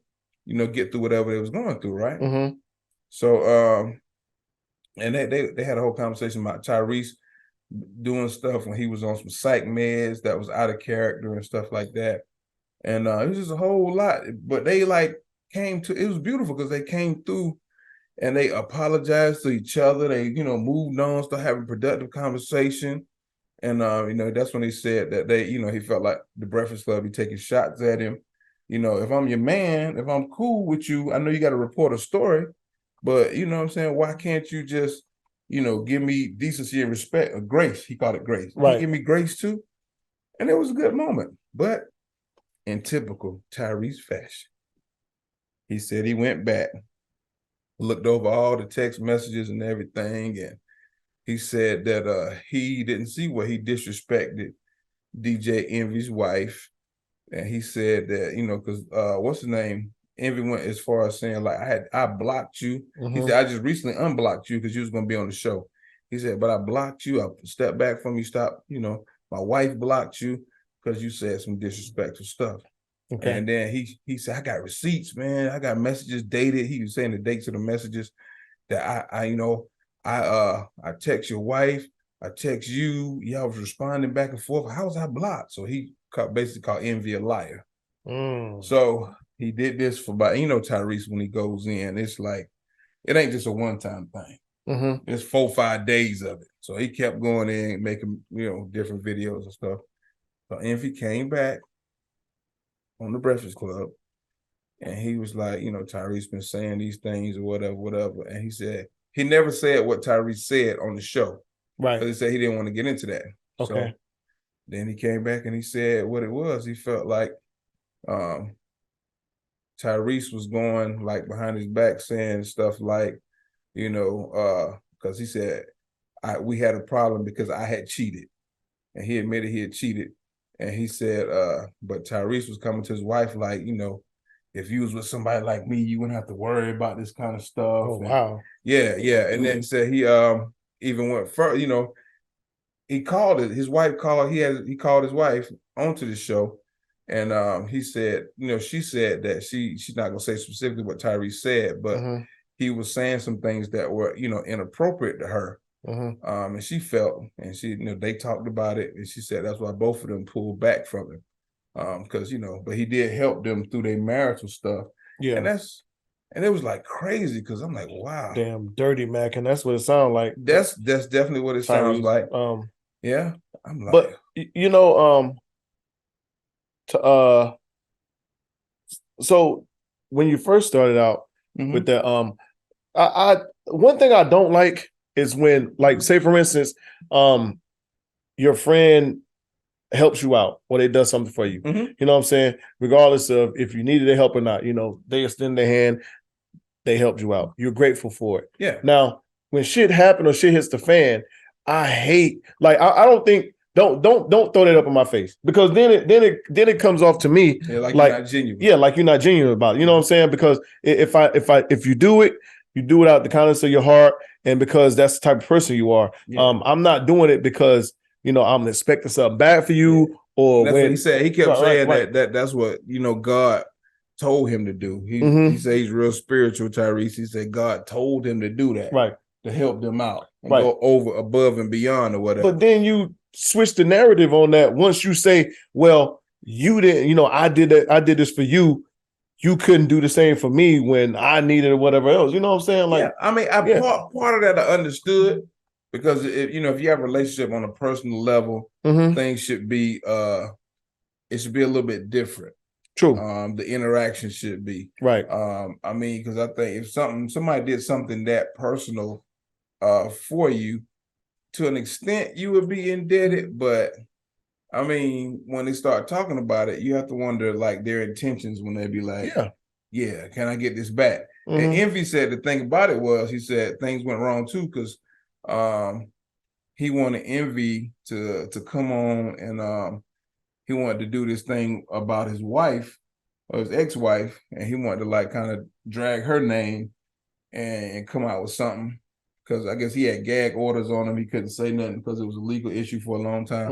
get through whatever they was going through, right? Mm-hmm. So, and they had a whole conversation about Tyrese doing stuff when he was on some psych meds that was out of character and stuff like that. And it was just a whole lot. But they it was beautiful because they came through and they apologized to each other. They, moved on, started having productive conversation. And, that's when he said that he felt like the Breakfast Club be taking shots at him. If I'm your man, if I'm cool with you, I know you got to report a story, but you know what I'm saying? Why can't you just, give me decency and respect, or grace? He called it grace. Right. He give me grace too. And it was a good moment. But in typical Tyrese fashion, he said he went back, looked over all the text messages and everything, and he said that he didn't see where he disrespected DJ Envy's wife. And he said that, because what's his name? Envy went as far as saying, like, I blocked you. Mm-hmm. He said, I just recently unblocked you because you was going to be on the show. He said, but I blocked you. I stepped back from you, stopped, my wife blocked you because you said some disrespectful stuff. Okay. And then he said, I got receipts, man. I got messages dated. He was saying the dates of the messages that I text your wife, I text you, y'all was responding back and forth. How was I blocked? So he basically called Envy a liar. So he did this for about, Tyrese, when he goes in, it's like, it ain't just a one-time thing. Mm-hmm. It's 4-5 days of it. So he kept going in, making, different videos and stuff. So Envy came back on the Breakfast Club and he was like, Tyrese been saying these things or whatever. And he said, he never said what Tyrese said on the show. Right. Because he said he didn't want to get into that. Okay. So then he came back and he said what it was. He felt like Tyrese was going behind his back saying stuff like, because he said, we had a problem because I had cheated. And he admitted he had cheated. And he said, but Tyrese was coming to his wife like, if you was with somebody like me, you wouldn't have to worry about this kind of stuff. Oh, wow. Yeah. And then said he even went further, he called it, his wife called, he called his wife onto the show. And he said, she said that she's not gonna say specifically what Tyrese said, but he was saying some things that were, inappropriate to her. And she felt, and she, they talked about it, and she said that's why both of them pulled back from him. Because, but he did help them through their marital stuff. Yeah. And it was crazy because I'm like, wow. Damn dirty Mac, and that's what it sounds like. That's definitely what it sounds like. Yeah. I'm like, but so when you first started out with that, I one thing I don't like is when, say for instance, your friend helps you out or they does something for you. You know what I'm saying? Regardless of if you needed their help or not, they extend their hand, they helped you out. You're grateful for it. Yeah. Now, when shit happens or shit hits the fan, I hate, I don't think Don't throw that up in my face, because then it comes off to me like you're not genuine. Yeah, like you're not genuine about it. You know what I'm saying? Because if you do it out the kindness of your heart, and because that's the type of person you are. Yeah. I'm not doing it because I'm expecting something bad for you, or that's what he said. He kept saying that's what God told him to do. He said he's real spiritual, Tyrese. He said God told him to do that, right, to help them out and go over, above, and beyond, or whatever. But then you switch the narrative on that. Once you say, well, you didn't, I did this for you. You couldn't do the same for me when I needed or whatever else. You know what I'm saying? Like, I mean, part of that I understood, because if you have a relationship on a personal level, things should be it should be a little bit different. True. The interaction should be right. I mean, because I think if somebody did something that personal for you, to an extent you would be indebted, but I mean, when they start talking about it, you have to wonder like their intentions when they be like, yeah, can I get this back? And Envy said the thing about it was, he said things went wrong too, because he wanted Envy to come on, and he wanted to do this thing about his wife or his ex-wife, and he wanted to like kind of drag her name and come out with something, because I guess he had gag orders on him. He couldn't say nothing because it was a legal issue for a long time.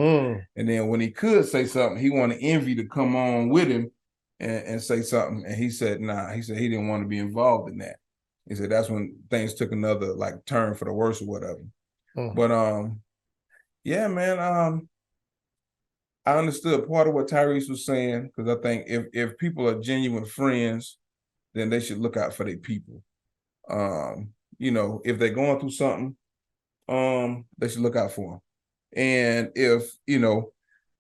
And then when he could say something, he wanted Envy to come on with him and say something. And he said, nah, he said he didn't want to be involved in that. He said that's when things took another like turn for the worse or whatever. But yeah, man, I understood part of what Tyrese was saying, because I think if people are genuine friends, then they should look out for their people. If they're going through something, they should look out for them. And if,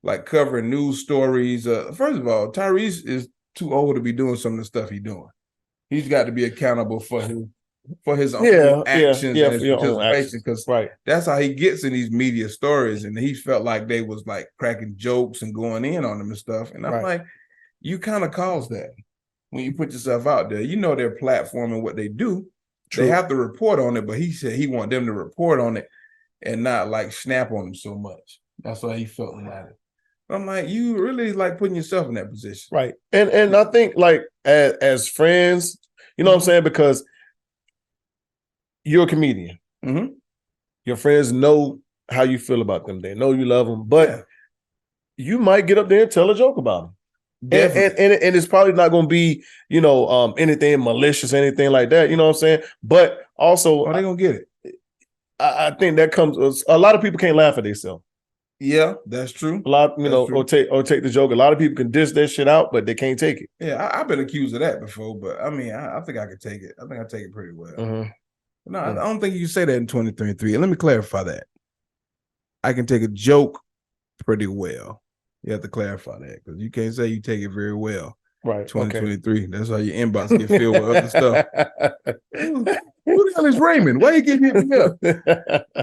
like covering news stories, first of all, Tyrese is too old to be doing some of the stuff he's doing. He's got to be accountable for his own actions and his participation, because that's how he gets in these media stories. And he felt like they was like cracking jokes and going in on him and stuff. And I'm like, you kind of caused that when you put yourself out there. Their platform and what they do. True. They have to report on it, but he said he wanted them to report on it and not like snap on him so much. That's why he felt about it. I'm like, you really like putting yourself in that position. Right. And I think like as friends, what I'm saying? Because you're a comedian. Your friends know how you feel about them. They know you love them, but you might get up there and tell a joke about them. And it's probably not going to be, anything malicious, anything like that. You know what I'm saying? But also, they're going to get it. I think that comes. A lot of people can't laugh at themselves. Yeah, that's true. A lot, or take the joke. A lot of people can dish that shit out, but they can't take it. Yeah, I've been accused of that before, but I mean, I think I could take it. I think I take it pretty well. No, I don't think you can say that in 2023. And let me clarify that. I can take a joke pretty well. You have to clarify that, because you can't say you take it very well. Right. 2023. Okay. That's how your inbox get filled with other stuff. Who the hell is Raymond? Why you keep hitting me up?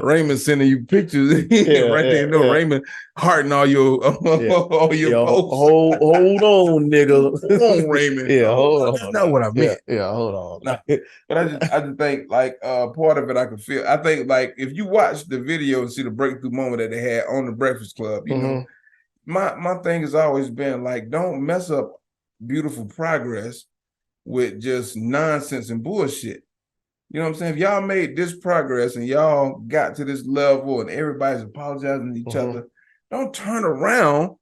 Raymond sending you pictures right there. Raymond hearting all your posts. Hold on, nigga. Hold on, Raymond. Hold on. That's not what I meant. Hold on. But I just think like part of it I could feel. I think like if you watch the video and see the breakthrough moment that they had on the Breakfast Club, you know. My thing has always been like, don't mess up beautiful progress with just nonsense and bullshit. You know what I'm saying? If y'all made this progress and y'all got to this level and everybody's apologizing to each other, don't turn around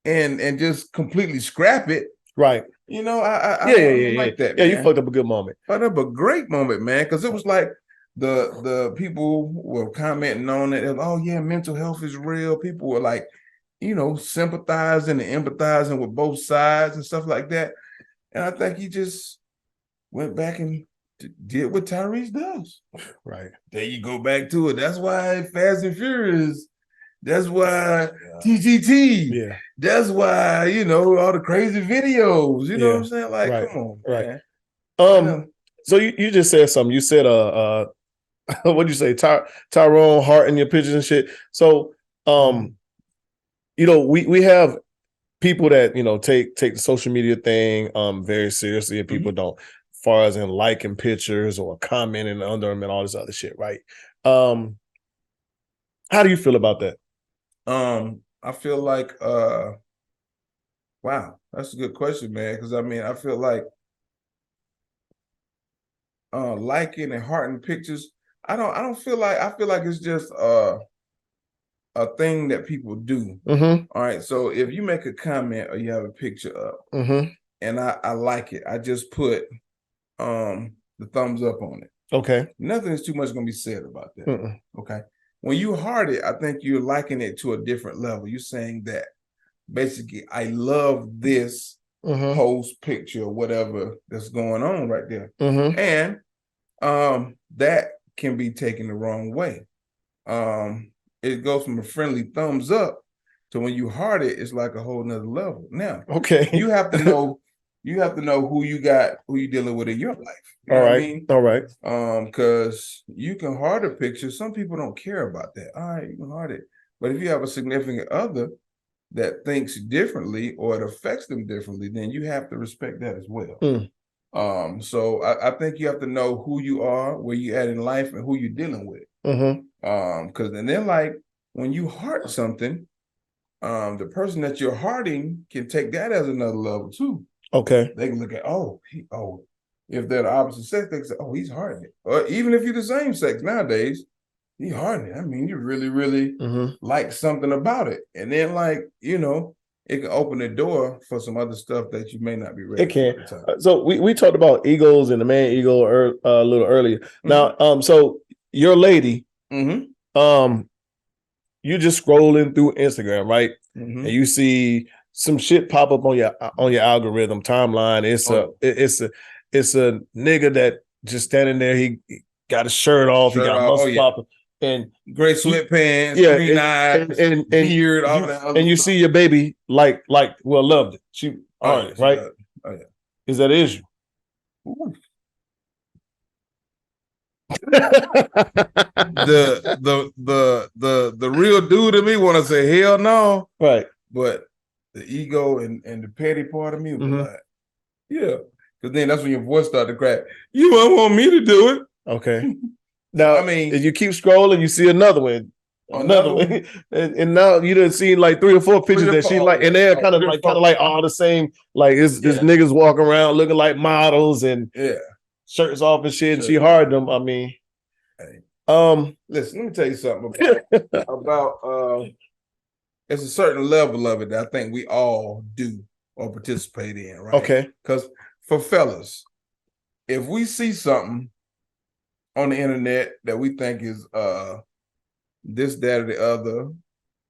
and just completely scrap it. Right. I like that. Yeah, man. You fucked up a good moment. Fucked up a great moment, man, because it was like the people were commenting on it. Oh yeah, mental health is real. People were like, sympathizing and empathizing with both sides and stuff like that. And I think he just went back and did what Tyrese does. Right. There you go back to it. That's why Fast and Furious. That's why TGT. Yeah. That's why, all the crazy videos. You know what I'm saying? Like, come on, man. So you just said something. You said what'd you say? Tyrone Hart in your pictures and shit. So we have people that take the social media thing very seriously, and people don't, as far as in liking pictures or commenting under them and all this other shit, right? How do you feel about that? I feel like wow, that's a good question, man. Because I mean, I feel like liking and hearting pictures. I don't feel like I feel like it's just a thing that people do. Mm-hmm. All right. So if you make a comment or you have a picture up Mm-hmm. and I like it, I just put the thumbs up on it. Okay. Nothing is too much going to be said about that. Mm-mm. Okay. When you heart it, I think you're liking it to a different level. You're saying that basically, I love this post, picture, or whatever that's going on right there. Mm-hmm. And that can be taken the wrong way. It goes from a friendly thumbs up to when you heart it, it's like a whole nother level. Now, Okay. you have to know who you're dealing with in your life. You know All what right. I mean? All right. Because you can heart a picture. Some people don't care about that. All right, you can heart it. But if you have a significant other that thinks differently or it affects them differently, then you have to respect that as well. So I think you have to know who you are, where you at in life, and who you're dealing with. Because then like when you heart something, the person that you're hearting can take that as another level too. Okay. They can look at if they're the opposite sex, they can say, oh, he's hearting it. Or even if you're the same sex nowadays, he hearting it. I mean, you really, really like something about it. And then it can open the door for some other stuff that you may not be ready It can. for at the time. So we talked about egos and the man ego a little earlier. Now, so your lady, you just scrolling through Instagram, right? And you see some shit pop up on your algorithm timeline. It's a nigga that just standing there. He got his shirt off. He got muscle popping. And gray sweatpants, green eyes, and beard, all that other and you stuff. see your baby loved it. She right? Oh yeah. Is that an issue? the real dude in me want to say hell no, right? But the ego and the petty part of me was like, yeah, because then that's when your voice started to crack. You don't want me to do it, okay? Now, I mean, if you keep scrolling, you see another one. Another one. And now you done seen like 3 or 4 pictures that she like, and they're kind of like all the same. Like it's niggas walking around looking like models and shirts off and shit, and she hard them. I mean, listen, let me tell you something about it's a certain level of it that I think we all do or participate in, right? Okay. Because for fellas, if we see something on the internet that we think is this, that, or the other,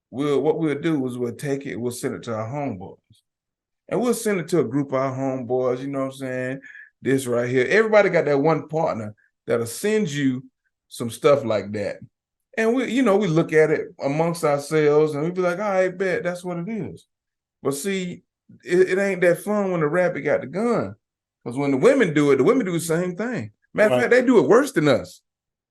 what we'll do is we'll take it, we'll send it to our homeboys. And we'll send it to a group of our homeboys, you know what I'm saying? This right here. Everybody got that one partner that'll send you some stuff like that. And we look at it amongst ourselves and we be like, all right, bet that's what it is. But see, it ain't that fun when the rabbit got the gun. Because when the women do it, the same thing. Matter of fact, they do it worse than us.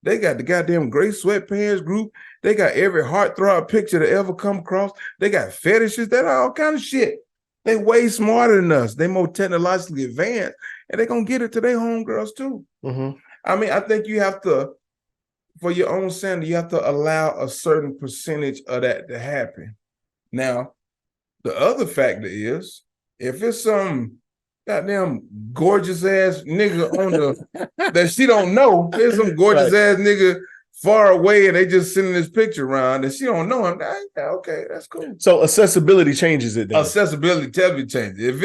They got the goddamn gray sweatpants group. They got every heartthrob picture that ever come across. They got fetishes. They got all kind of shit. They way smarter than us. They more technologically advanced. And they going to get it to their homegirls too. I mean, I think you have to, for your own sanity, you have to allow a certain percentage of that to happen. Now, the other factor is, if it's some goddamn gorgeous ass nigga on the that she don't know, there's some gorgeous ass nigga far away and they just sending this picture around and she don't know him. Yeah, okay, that's cool. So accessibility changes it then. Accessibility definitely changes. If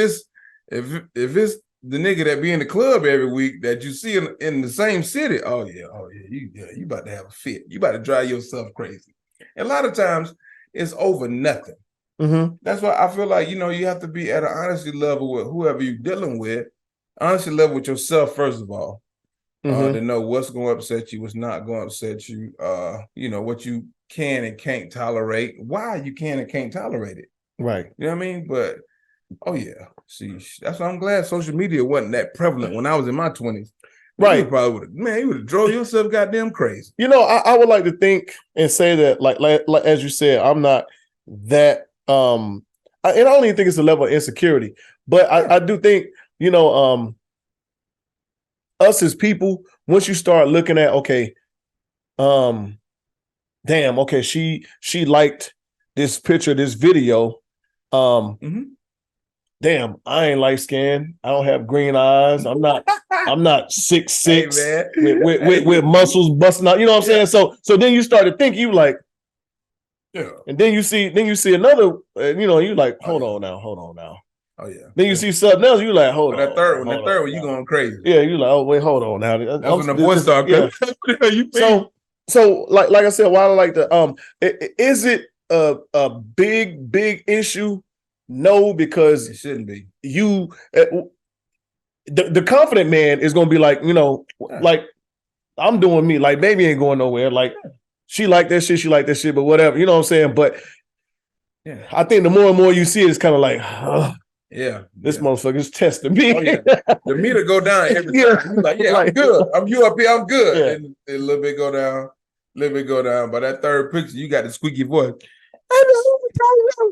it's the nigga that be in the club every week that you see in the same city, you about to have a fit. You about to drive yourself crazy. And a lot of times it's over nothing. That's why I feel like, you have to be at an honesty level with whoever you're dealing with. Honesty level with yourself, first of all, to know what's going to upset you, what's not going to upset you, what you can and can't tolerate, why you can and can't tolerate it. Right. You know what I mean? But, see, that's why I'm glad social media wasn't that prevalent when I was in my 20s. Right. You would have drove yourself goddamn crazy. I would like to think and say that, like as you said, I'm not that, and I don't even think it's a level of insecurity, but I do think, us as people, once you start looking at, okay, damn, okay, she liked this picture, this video. Mhm. Damn, I ain't light skinned. I don't have green eyes. I'm not 6'6", Hey, man. with muscles busting out. You know what I'm saying? So then you start to think, you like, Yeah. and then you see another, you like, hold on now. Oh yeah. Then you see something else, you like, hold on. That third one, you going crazy. Yeah, you like, oh wait, hold on now. That's when the voice start coming. Yeah. So like I said, why I like the is it a big issue? No, because It shouldn't be. The confident man is gonna be like, like I'm doing me, like baby ain't going nowhere. Like she like that shit, but whatever, you know what I'm saying? But yeah, I think the more and more you see it, it's kind of like, this motherfucker's testing me. Oh, yeah. The meter go down every time. You're like, I'm good. You up here, I'm good. Yeah. And a little bit go down. By that third picture, you got the squeaky voice.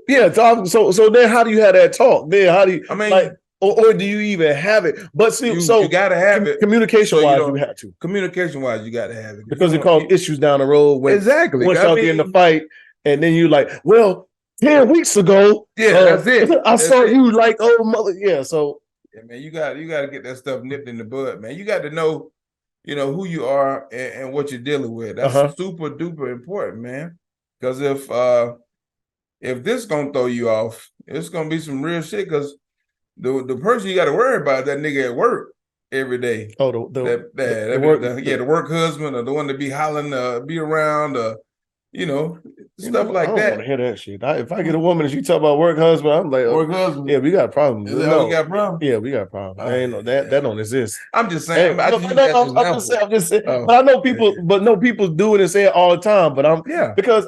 Yeah, so then how do you have that talk? Then how do you like, or do you even have it? But see, you gotta have it. Communication wise, you have to. Communication wise, you gotta have it. Because it causes issues down the road when exactly once y'all get in the fight, and then you like, well, 10 weeks ago, that's it. I saw you like, oh mother, yeah. So yeah, man, you got to get that stuff nipped in the bud, man. You got to know, who you are and what you're dealing with. That's super duper important, man. Because if this gonna throw you off, it's gonna be some real shit. Because the person you got to worry about is that nigga at work every day. Oh, the work husband, or the one to be hollering, be around, stuff like that. I don't want to hear that shit. If I get a woman and she talk about work husband, I'm like, work husband. Yeah, we got a problem. Is that how we got a problem? Yeah, we got a problem. Ain't no that don't exist. I'm just saying. I'm just saying. But I know people. But no, people do it and say it all the time. But because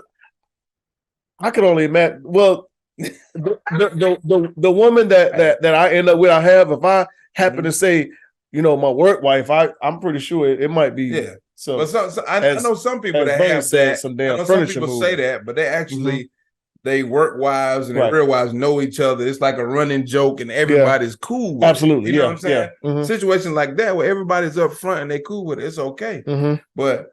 I can only imagine. Well, the woman that I end up with, if I happen to say, my work wife, I'm pretty sure it might be. Yeah. So, but I know some people that have that. Some damn I know some people say that, but they actually they work wives and their real wives know each other. It's like a running joke, and everybody's cool with Absolutely. it. You know what I'm saying? Yeah. Mm-hmm. Situations like that where everybody's up front and they cool with it, it's okay. But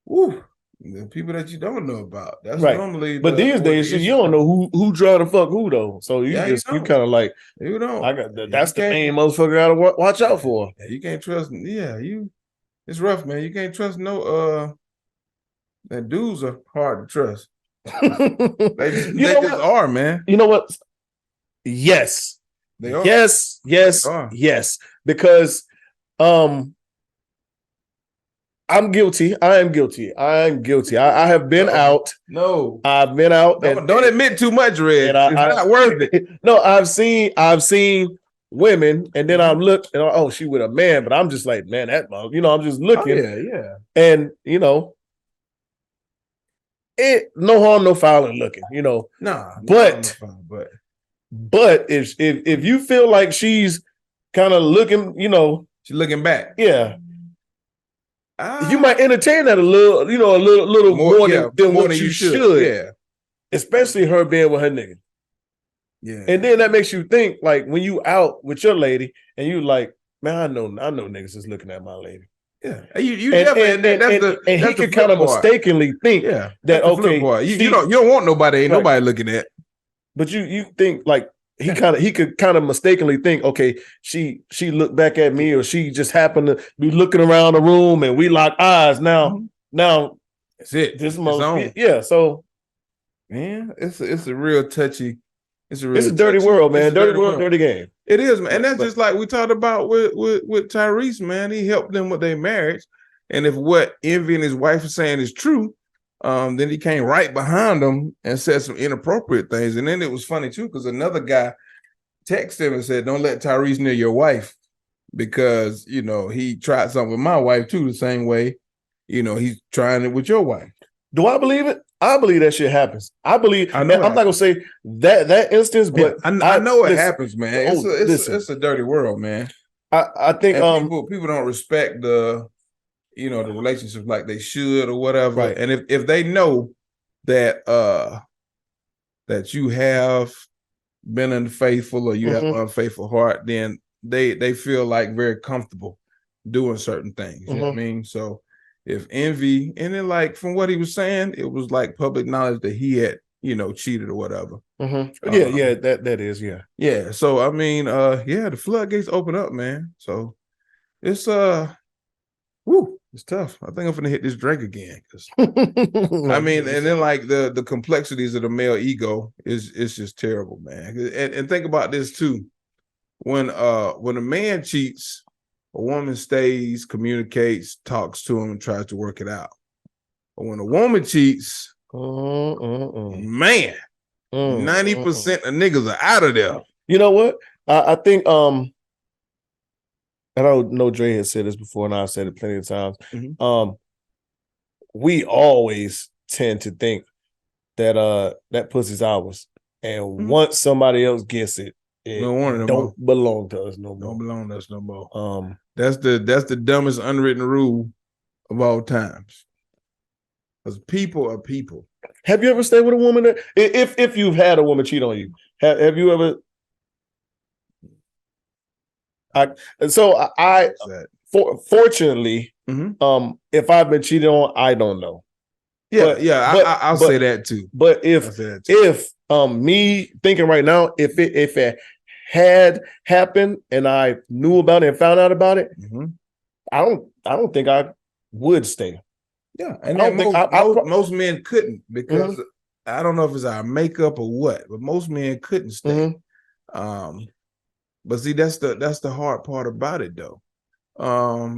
the people that you don't know about, that's normally. But these days, you don't know who trying to fuck who though. So you kind of like, you don't. That's the main motherfucker I gotta watch out for. You can't trust. Yeah, it's rough, man. You can't trust no. That dudes are hard to trust. They just are, man. You know what? Yes, they are. Yes. Because I'm guilty. I am guilty. I have been out. No, I've been out. Don't admit too much, Red. It's not worth it. No, I've seen women, and then I'm looking. Oh, she with a man, but I'm just like, man, that. I'm just looking. Yeah. And it no harm, no foul in looking. Nah. But if you feel like she's kind of looking, she's looking back. Yeah. You might entertain that a little more than what you should. Yeah. Especially her being with her nigga. Yeah. And then that makes you think, like, when you out with your lady and you like, man, I know niggas is looking at my lady. Yeah. You definitely and he could kind of mistakenly think that okay, you don't want nobody, ain't nobody looking at. But you think like he could kind of mistakenly think, okay, she looked back at me, or she just happened to be looking around the room and we lock eyes. Now that's it. This moment, yeah. So, man, it's a real touchy. It's a dirty world, man. Dirty world, dirty game. It is, man. And that's just like we talked about with Tyrese, man. He helped them with their marriage, and if what Envy and his wife are saying is true, then he came right behind them and said some inappropriate things. And then it was funny too, because another guy texted him and said, "Don't let Tyrese near your wife, because he tried something with my wife too, the same way he's trying it with your wife." Do I believe it? I believe that shit happens. I'm not gonna say that instance, but I know it happens, man. It's a dirty world, man. I think people don't respect the relationship like they should or whatever. Right. And if they know that that you have been unfaithful or you have an unfaithful heart, then they feel like very comfortable doing certain things. You know what I mean? So if Envy, and then like from what he was saying, it was like public knowledge that he had cheated or whatever. Yeah, that is, yeah. Yeah. So I mean, the floodgates open up, man. So it's it's tough. I think I'm gonna hit this drink again. I mean, and then like the complexities of the male ego is just terrible, man. And think about this too. When a man cheats, a woman stays, communicates, talks to him, and tries to work it out. But when a woman cheats, man, 90% of niggas are out of there. You know what? I think and I know Dre has said this before, and I've said it plenty of times. We always tend to think that that pussy's ours, and once somebody else gets it, don't belong to us no more. Don't belong to us no more. That's the dumbest unwritten rule of all times. Because people are people. Have you ever stayed with a woman that, if you've had a woman cheat on you, have you ever? Fortunately, if I've been cheated on, I don't know. I'll say that too. But if me thinking right now, if it had happened and I knew about it and found out about it, I don't think I would stay. Yeah, and most men couldn't because I don't know if it's our makeup or what, but most men couldn't stay. But see, that's the hard part about it though,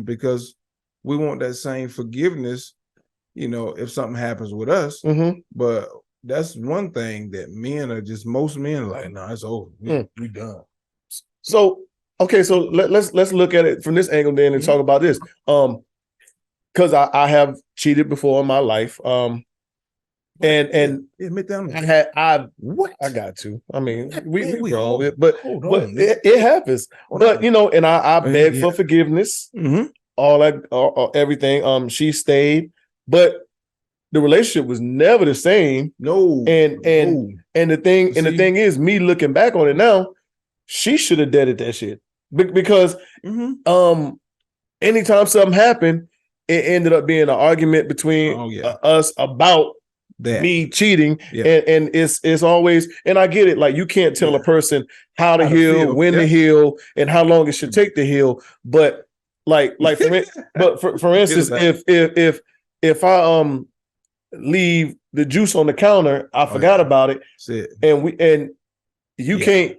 because we want that same forgiveness, if something happens with us. But that's one thing that most men are like, no, it's over. We done. So okay, so let's look at it from this angle then and talk about this. Because I have cheated before in my life. And admit that I got to. I mean, we grown, but it happens. But and I beg for forgiveness. All that, everything. She stayed, but the relationship was never the same. No. And the thing is, me looking back on it now, she should have deaded that shit because anytime something happened, it ended up being an argument between us about me cheating, and it's always, and I get it, like you can't tell a person how to heal, when to heal, and how long it should take to heal. But for instance, if I leave the juice on the counter, I forgot about it, and you can't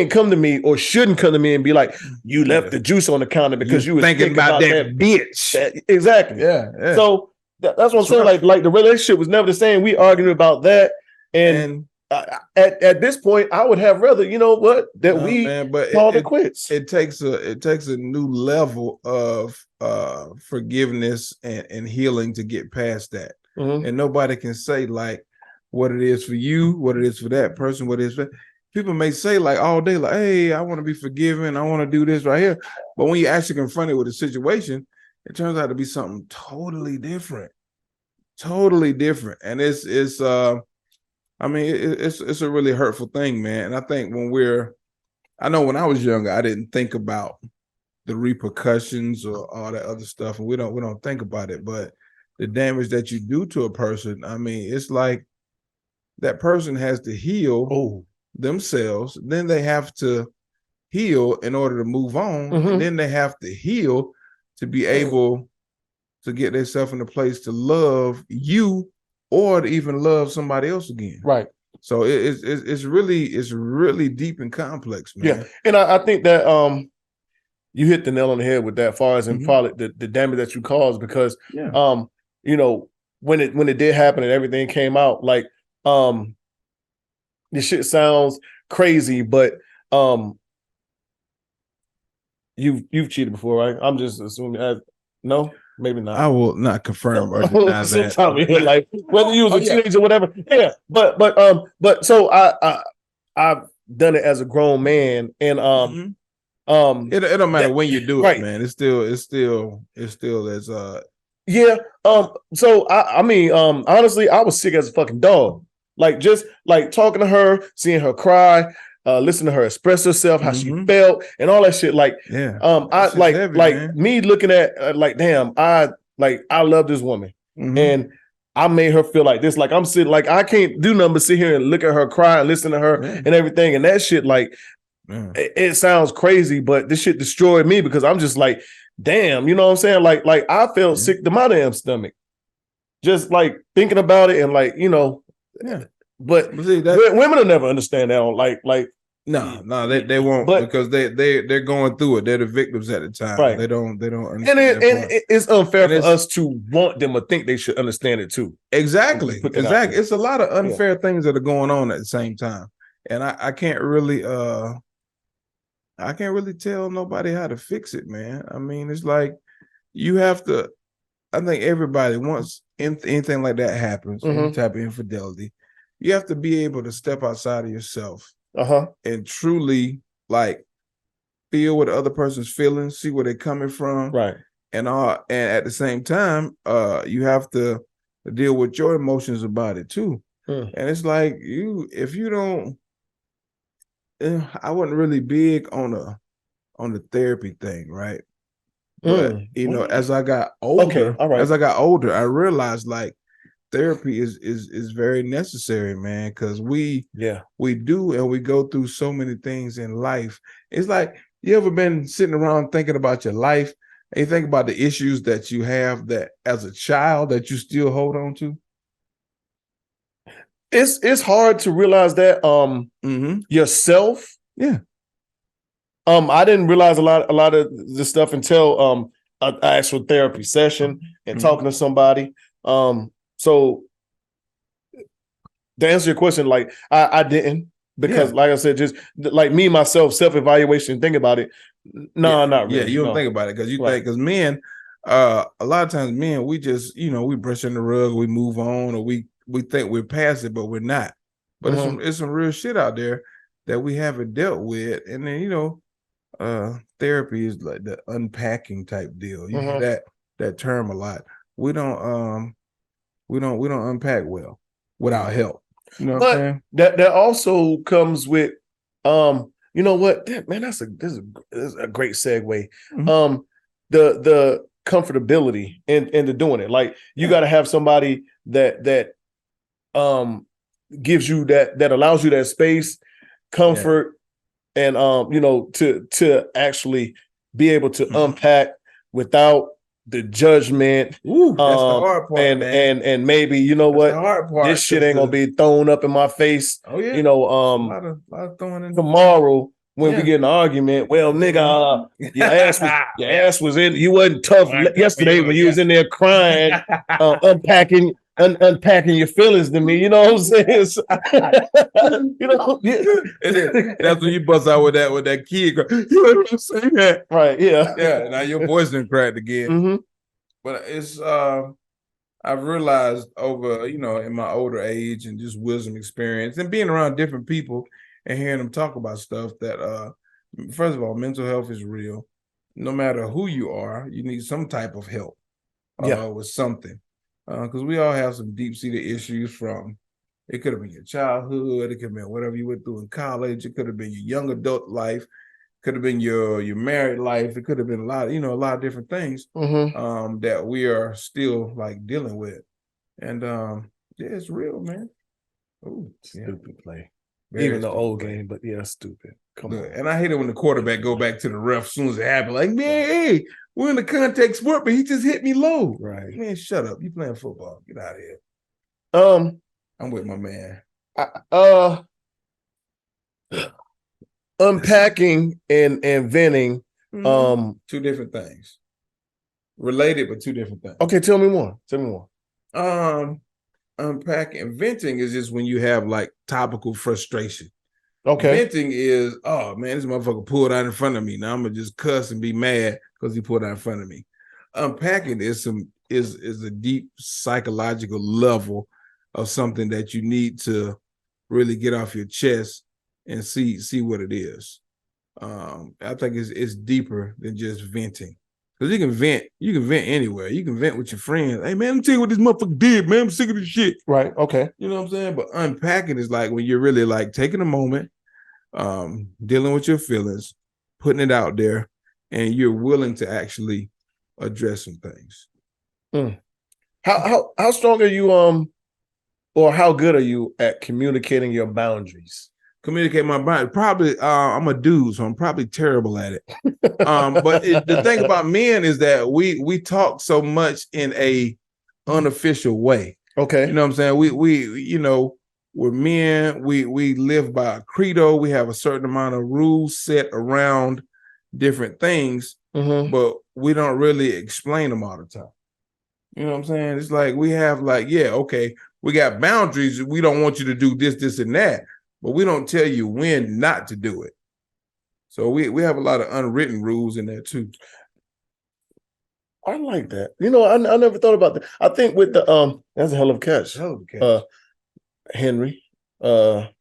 come to me or shouldn't come to me and be like, you left the juice on the counter because you was thinking about that bitch. Exactly. Yeah. So that's what I'm saying. Like the relationship was never the same. We argued about that, and at this point, I would have rather, called it quits. It takes a new level of forgiveness and healing to get past that, and nobody can say like what it is for you, what it is for that person, what it is for. People may say like all day, like, hey, I want to be forgiven. I want to do this right here. But when you actually confront it with a situation, it turns out to be something totally different. And it's a really hurtful thing, man. And I think I know when I was younger, I didn't think about the repercussions or all that other stuff. And we don't think about it, but the damage that you do to a person, I mean, it's like that person has to heal themselves, then they have to heal in order to move on, and then they have to heal to be able to get themselves in a place to love you or to even love somebody else again. Right. So it's really deep and complex, man. Yeah, and I think that you hit the nail on the head with that, as far as in probably the damage that you caused, because when it did happen and everything came out, like this shit sounds crazy, but you've cheated before, right? I'm just assuming. No, maybe not. I will not confirm or deny that. Like whether you was a teenager or whatever. Yeah, but so I've done it as a grown man, and it don't matter when you do it, man. It's still as yeah. So I mean, honestly, I was sick as a fucking dog. Like just like talking to her, seeing her cry, listening to her express herself, how she felt, and all that shit. Like, I like heavy, me looking at like, damn, I love this woman, and I made her feel like this. Like I'm sitting, like I can't do nothing but sit here and look at her cry and listen to her and everything. And that shit, like, it sounds crazy, but this shit destroyed me because I'm just like, damn, you know what I'm saying? Like I felt sick to my damn stomach. Just like thinking about it and like, you know, but see, women will never understand that. No, they won't, because they're going through it. They're the victims at the time. Right. They don't understand. And it's unfair for us to want them to think they should understand it too. Exactly. It's a lot of unfair things that are going on at the same time. And I can't really tell nobody how to fix it, man. I mean, it's like you have to, I think everybody, once anything like that happens, any type of infidelity, you have to be able to step outside of yourself and truly like feel what the other person's feeling, see where they're coming from. Right. And at the same time, you have to deal with your emotions about it too. And it's like if you don't, I wasn't really big on the therapy thing, right? But you know, as I got older, I realized like therapy is very necessary, man, because we do, and we go through so many things in life. It's like, you ever been sitting around thinking about your life and you think about the issues that you have that as a child that you still hold on to? It's hard to realize that yourself. Yeah. I didn't realize a lot of this stuff until an actual therapy session and talking to somebody. So to answer your question, like I didn't, because like I said, just like me, myself, self-evaluation, think about it. No, not really. Yeah, you don't think about it because you think, because men, a lot of times men, we just, you know, we brush in the rug, we move on, or we think we're past it, but we're not. But it's some real shit out there that we haven't dealt with. And then, you know, therapy is like the unpacking type deal. You hear that term a lot. We don't unpack well without help. You know what I'm saying? That also comes with you know what, man, this is a great segue. The comfortability into doing it. Like you got to have somebody that gives you that allows you that space, comfort, and you know, to actually be able to unpack without the judgment. Ooh, that's the hard part, and maybe, you know, that's what, the hard part, this shit ain't gonna be thrown up in my face. Oh yeah, you know, a lot of throwing in tomorrow when we get in an argument. Well, nigga, your ass was in. You wasn't tough yesterday when you was in there crying, unpacking your feelings to me. You know what I'm saying? You know, that's when you bust out with that kid. You know what I'm saying? Right? Yeah. Yeah. Now your voice done cracked again. But it's I've realized over, you know, in my older age and just wisdom experience and being around different people and hearing them talk about stuff that first of all, mental health is real. No matter who you are, you need some type of help with something. Because we all have some deep-seated issues. From it could have been your childhood, it could have been whatever you went through in college, it could have been your young adult life, could have been your married life, it could have been a lot of different things that we are still like dealing with. And yeah, it's real, man. Ooh, stupid play. Very even the old play. Game, but yeah, stupid. Come on. And I hate it when the quarterback go back to the ref as soon as it happens. Like, man, hey, we're in the contact sport, but he just hit me low. Right. Man, shut up. You playing football. Get out of here. I'm with my man. Unpacking and venting. Two different things. Related, but two different things. Okay, tell me more. Unpacking, venting is just when you have like topical frustration. Okay. Venting is, oh man, this motherfucker pulled out in front of me. Now I'm gonna just cuss and be mad because he pulled out in front of me. Unpacking is a deep psychological level of something that you need to really get off your chest and see what it is. I think it's deeper than just venting. Because you can vent anywhere. You can vent with your friends. Hey man, let me tell you what this motherfucker did, man. I'm sick of this shit. Right. Okay. You know what I'm saying? But unpacking is like when you're really like taking a moment, dealing with your feelings, putting it out there, and you're willing to actually address some things. How strong are you or how good are you at communicating your boundaries? Communicate my boundaries. Probably I'm a dude, so I'm probably terrible at it. But the thing about men is that we talk so much in a unofficial way. Okay. You know what I'm saying? We we're men, we live by a credo, we have a certain amount of rules set around different things, but we don't really explain them all the time. You know what I'm saying? It's like we have okay, we got boundaries. We don't want you to do this, this, and that, but we don't tell you when not to do it. So we have a lot of unwritten rules in there too. I like that. I never thought about that. I think with the that's a hell of a catch. Henry. But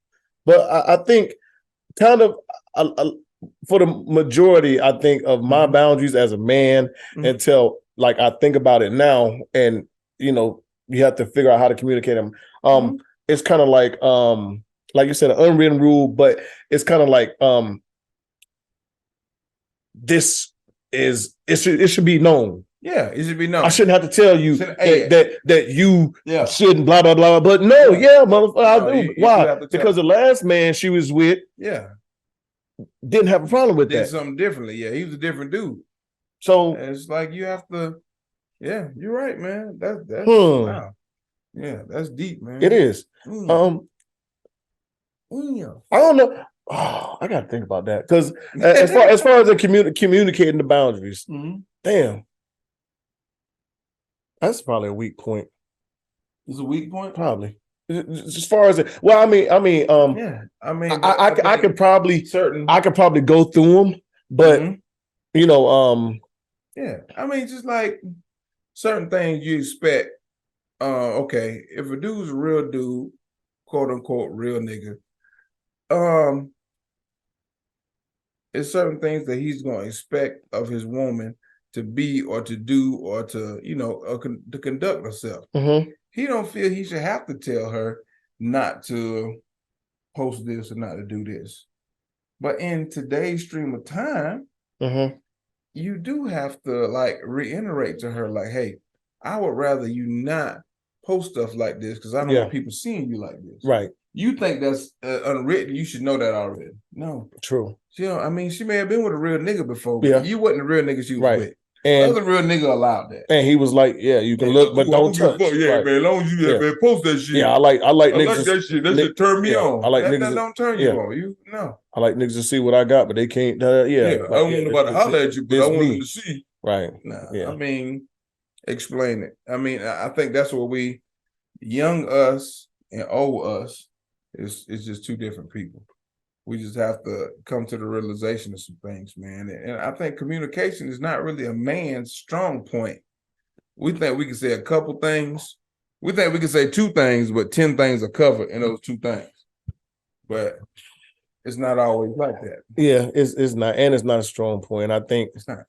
I think kind of for the majority, I think of my boundaries as a man until like I think about it now, and you have to figure out how to communicate them. It's kind of like you said, an unwritten rule, but it's kind of like it should be known. Yeah, it should be known. I shouldn't have to tell you that you shouldn't blah blah blah. But no, motherfucker, I do. Why? Because the last man she was with, didn't have a problem with that. Did something differently. Yeah, he was a different dude. So and it's like you have to. Yeah, you're right, man. That's wow. Yeah, that's deep, man. It is. I don't know. Oh, I gotta think about that because as far as communicating the boundaries, damn. That's probably a weak point. It's a weak point? Probably. As far as it, well, I mean, I could probably go through them, but yeah, I mean, just like certain things you expect. Okay, if a dude's a real dude, quote unquote real nigga, it's certain things that he's gonna expect of his woman to be or to do or to to conduct herself. He don't feel he should have to tell her not to post this or not to do this. But in today's stream of time, you do have to reiterate to her hey, I would rather you not post stuff like this because I don't want people seeing you like this. Right. You think that's unwritten? You should know that already. No, true. I mean, she may have been with a real nigga before, but you wasn't a real nigga she was with. And the real nigga allowed that. And he was like, yeah, you can look, but don't touch. Yeah, man, as long as you man, post that shit. Yeah, I like niggas. That shit. That shit turn me on. I like that, niggas. That don't turn you on. I like niggas to see what I got, but they can't. I don't want nobody to holler at you, but I want them to see. Right. I mean, explain it. I mean, I think that's what we, young us and old us, is just two different people. We just have to come to the realization of some things, man. And I think communication is not really a man's strong point. We think we can say a couple things. We think we can say two things, but 10 things are covered in those two things. But it's not always like that. Yeah, it's not, and it's not a strong point. I think it's not.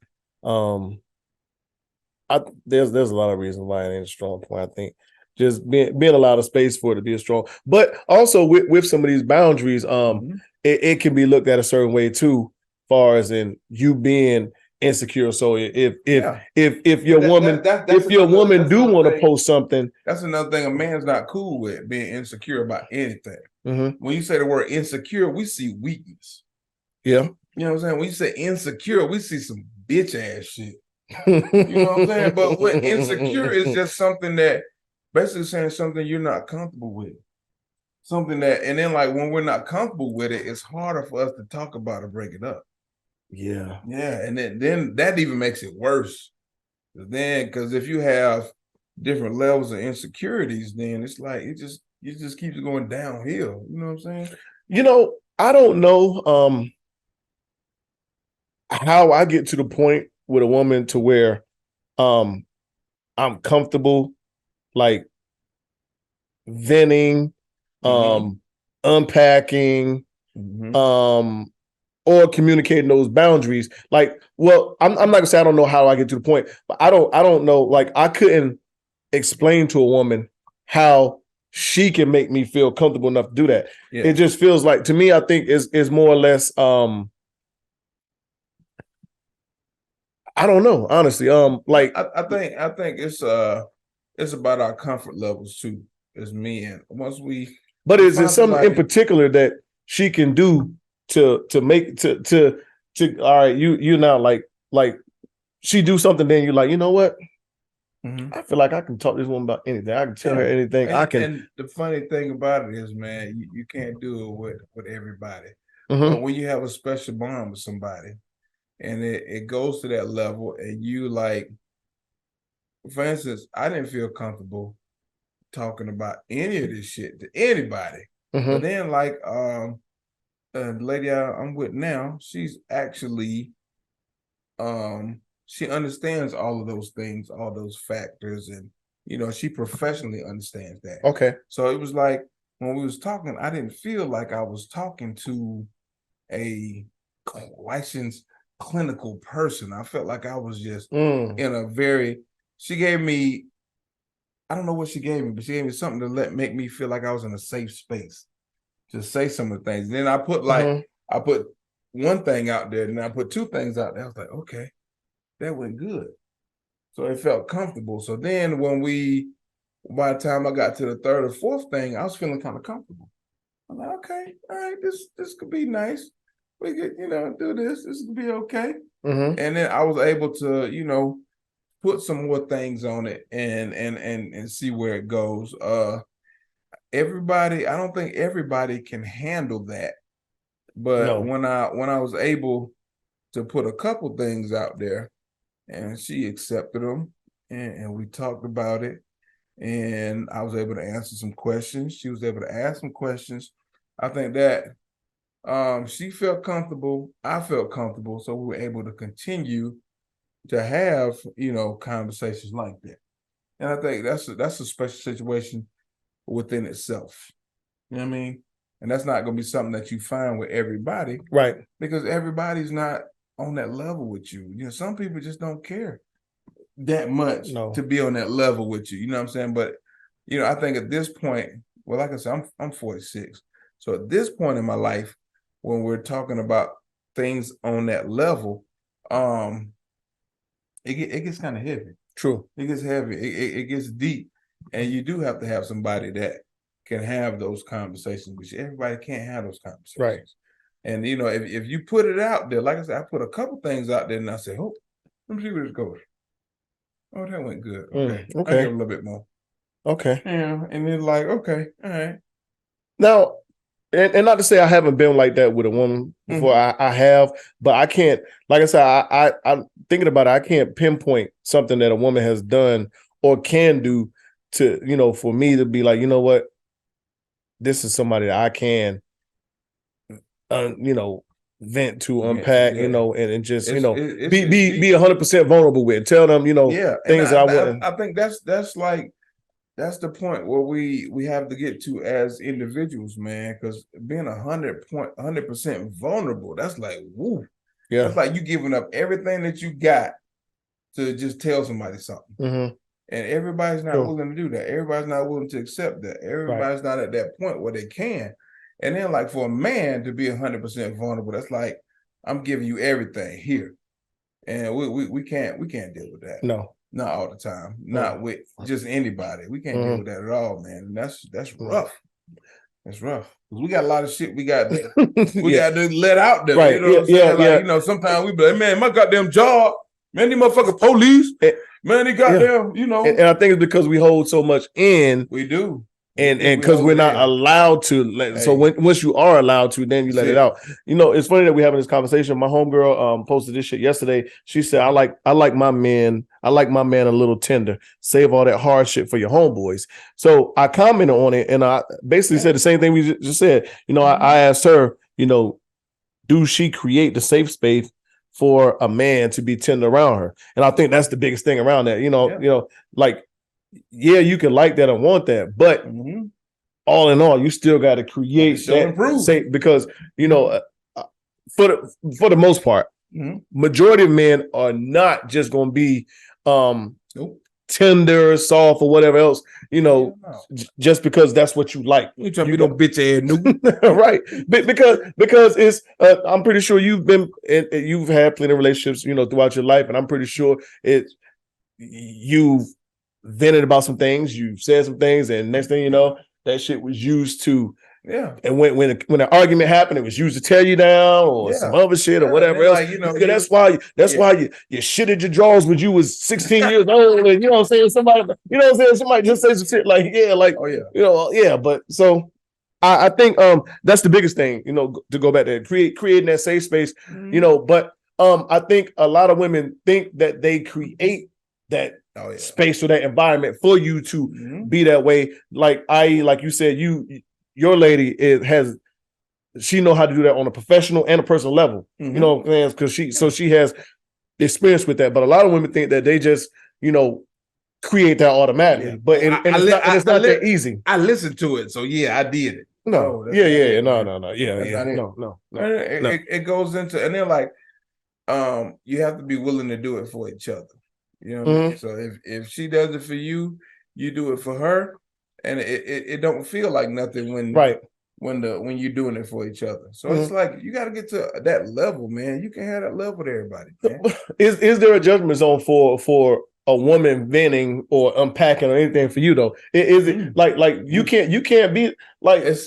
There's a lot of reasons why it ain't a strong point. I think just being a lot of space for it to be a strong, but also with some of these boundaries, it can be looked at a certain way too, far as in you being insecure. So if your woman do want to post something, that's another thing a man's not cool with, being insecure about anything. When you say the word insecure, we see weakness. Yeah, you know what I'm saying. When you say insecure, we see some bitch ass shit. You know what I'm saying. But what insecure is just something that basically saying something you're not comfortable with. Something that, and then when we're not comfortable with it, it's harder for us to talk about or break it up. Yeah. Yeah. And then that even makes it worse. Then, because if you have different levels of insecurities, then it's like it just keeps going downhill. You know what I'm saying? I don't know how I get to the point with a woman to where I'm comfortable venting, unpacking, or communicating those boundaries. I'm not gonna say I don't know how I get to the point, but I don't know. I couldn't explain to a woman how she can make me feel comfortable enough to do that. Yeah. It just feels like, to me, I think is more or less I don't know, honestly. I think it's it's about our comfort levels too, as men. Once we, but is there something somebody in particular that she can do to make to all right, you now like she do something, then you're like, you know what? I feel like I can talk to this woman about anything. I can tell her anything. I can. And the funny thing about it is, man, you can't do it with everybody. Mhm. But when you have a special bond with somebody, and it goes to that level, and you like, for instance, I didn't feel comfortable talking about any of this shit to anybody. But then, like, the lady I'm with now, she's actually, she understands all of those things, all those factors, and she professionally understands that. Okay. So it was like when we was talking, I didn't feel like I was talking to a licensed clinical person. I felt like I was just in a very. She gave me, I don't know what she gave me, but she gave me something to make me feel like I was in a safe space to say some of the things. And then I put I put one thing out there, and I put two things out there. I was like, okay, that went good. So it felt comfortable. So then by the time I got to the third or fourth thing, I was feeling kind of comfortable. I'm like, okay, all right, this could be nice. We could, do this. This could be okay. And then I was able to, put some more things on it and see where it goes. Everybody, I don't think everybody can handle that. But when I was able to put a couple things out there, and she accepted them, and we talked about it, and I was able to answer some questions. She was able to ask some questions. I think that she felt comfortable. I felt comfortable, so we were able to continue to have conversations like that. And I think that's a special situation within itself. You know what I mean? And that's not going to be something that you find with everybody, right? Because everybody's not on that level with you. Some people just don't care that much to be on that level with you. You know what I'm saying? But I think at this point, well, like I said, I'm 46. So at this point in my life, when we're talking about things on that level, it gets kind of heavy. True. It gets heavy. It gets deep, and you do have to have somebody that can have those conversations with you. Everybody can't have those conversations. Right. And if you put it out there, like I said, I put a couple things out there, and I said, "Oh, let me see where this goes." Oh, that went good. Okay, okay. I give a little bit more. Okay. Yeah, and then like, okay, all right. Now, and not to say I haven't been like that with a woman before. I have, but I can't. Like I said, I'm thinking about it. I can't pinpoint something that a woman has done or can do to for me to be like, you know what, this is somebody that I can, vent to, unpack, and just be 100% vulnerable with. Tell them, things that I wouldn't. I think that's the point where we have to get to as individuals, man, because being 100% vulnerable, that's like, woo. Yeah. That's like you giving up everything that you got to just tell somebody something. And everybody's not willing to do that. Everybody's not willing to accept that. Everybody's not at that point where they can. And then like for a man to be 100% vulnerable, that's like, I'm giving you everything here. And we can't deal with that. No. Not all the time. Not with just anybody. We can't deal with that at all, man. And that's rough. That's rough. We got a lot of shit we got to let out there. Right. You know what I'm saying? Like, sometimes we be like, man, my goddamn job, man, these motherfucking police, man, they goddamn, And I think it's because we hold so much in. We do. And because we're not allowed to so once you are allowed to, then you let it out. It's funny that we're having this conversation. My homegirl posted this shit yesterday. She said, I like my man a little tender. Save all that hard shit for your homeboys. So I commented on it, and I basically said the same thing we just said. I asked her, do she create the safe space for a man to be tender around her? And I think that's the biggest thing around that. Like, yeah, you can like that and want that, but all in all, you still got to create that safe, because for the most part, majority of men are not just going to be tender, soft, or whatever else. Just because that's what you like. You trying to be no bitch ass new, right? Because it's. I'm pretty sure you've had plenty of relationships, throughout your life, and I'm pretty sure you've vented about some things, you said some things, and next thing you know, that shit was used to. Yeah. And when an argument happened, it was used to tear you down or some other shit or whatever else. Like, that's why you shitted your drawers when you was 16 years old. And you know what I'm saying? Somebody just say some shit like, but so I think that's the biggest thing, to go back there, creating that safe space, but I think a lot of women think that they create that space or that environment for you to be that way. Like you said, your lady she know how to do that on a professional and a personal level. You know what I'm saying? Because she has experience with that. But a lot of women think that they just, create that automatically. Yeah. But it's not that easy. I listened to it, so I did it. No, no. It goes into, and they're like, you have to be willing to do it for each other. You know what I mean? So if she does it for you, you do it for her. And it don't feel like nothing when you're doing it for each other. So it's like you got to get to that level, man. You can have that level with everybody. Man. Is there a judgment zone for a woman venting or unpacking or anything for you though? Is it like you can't be like it's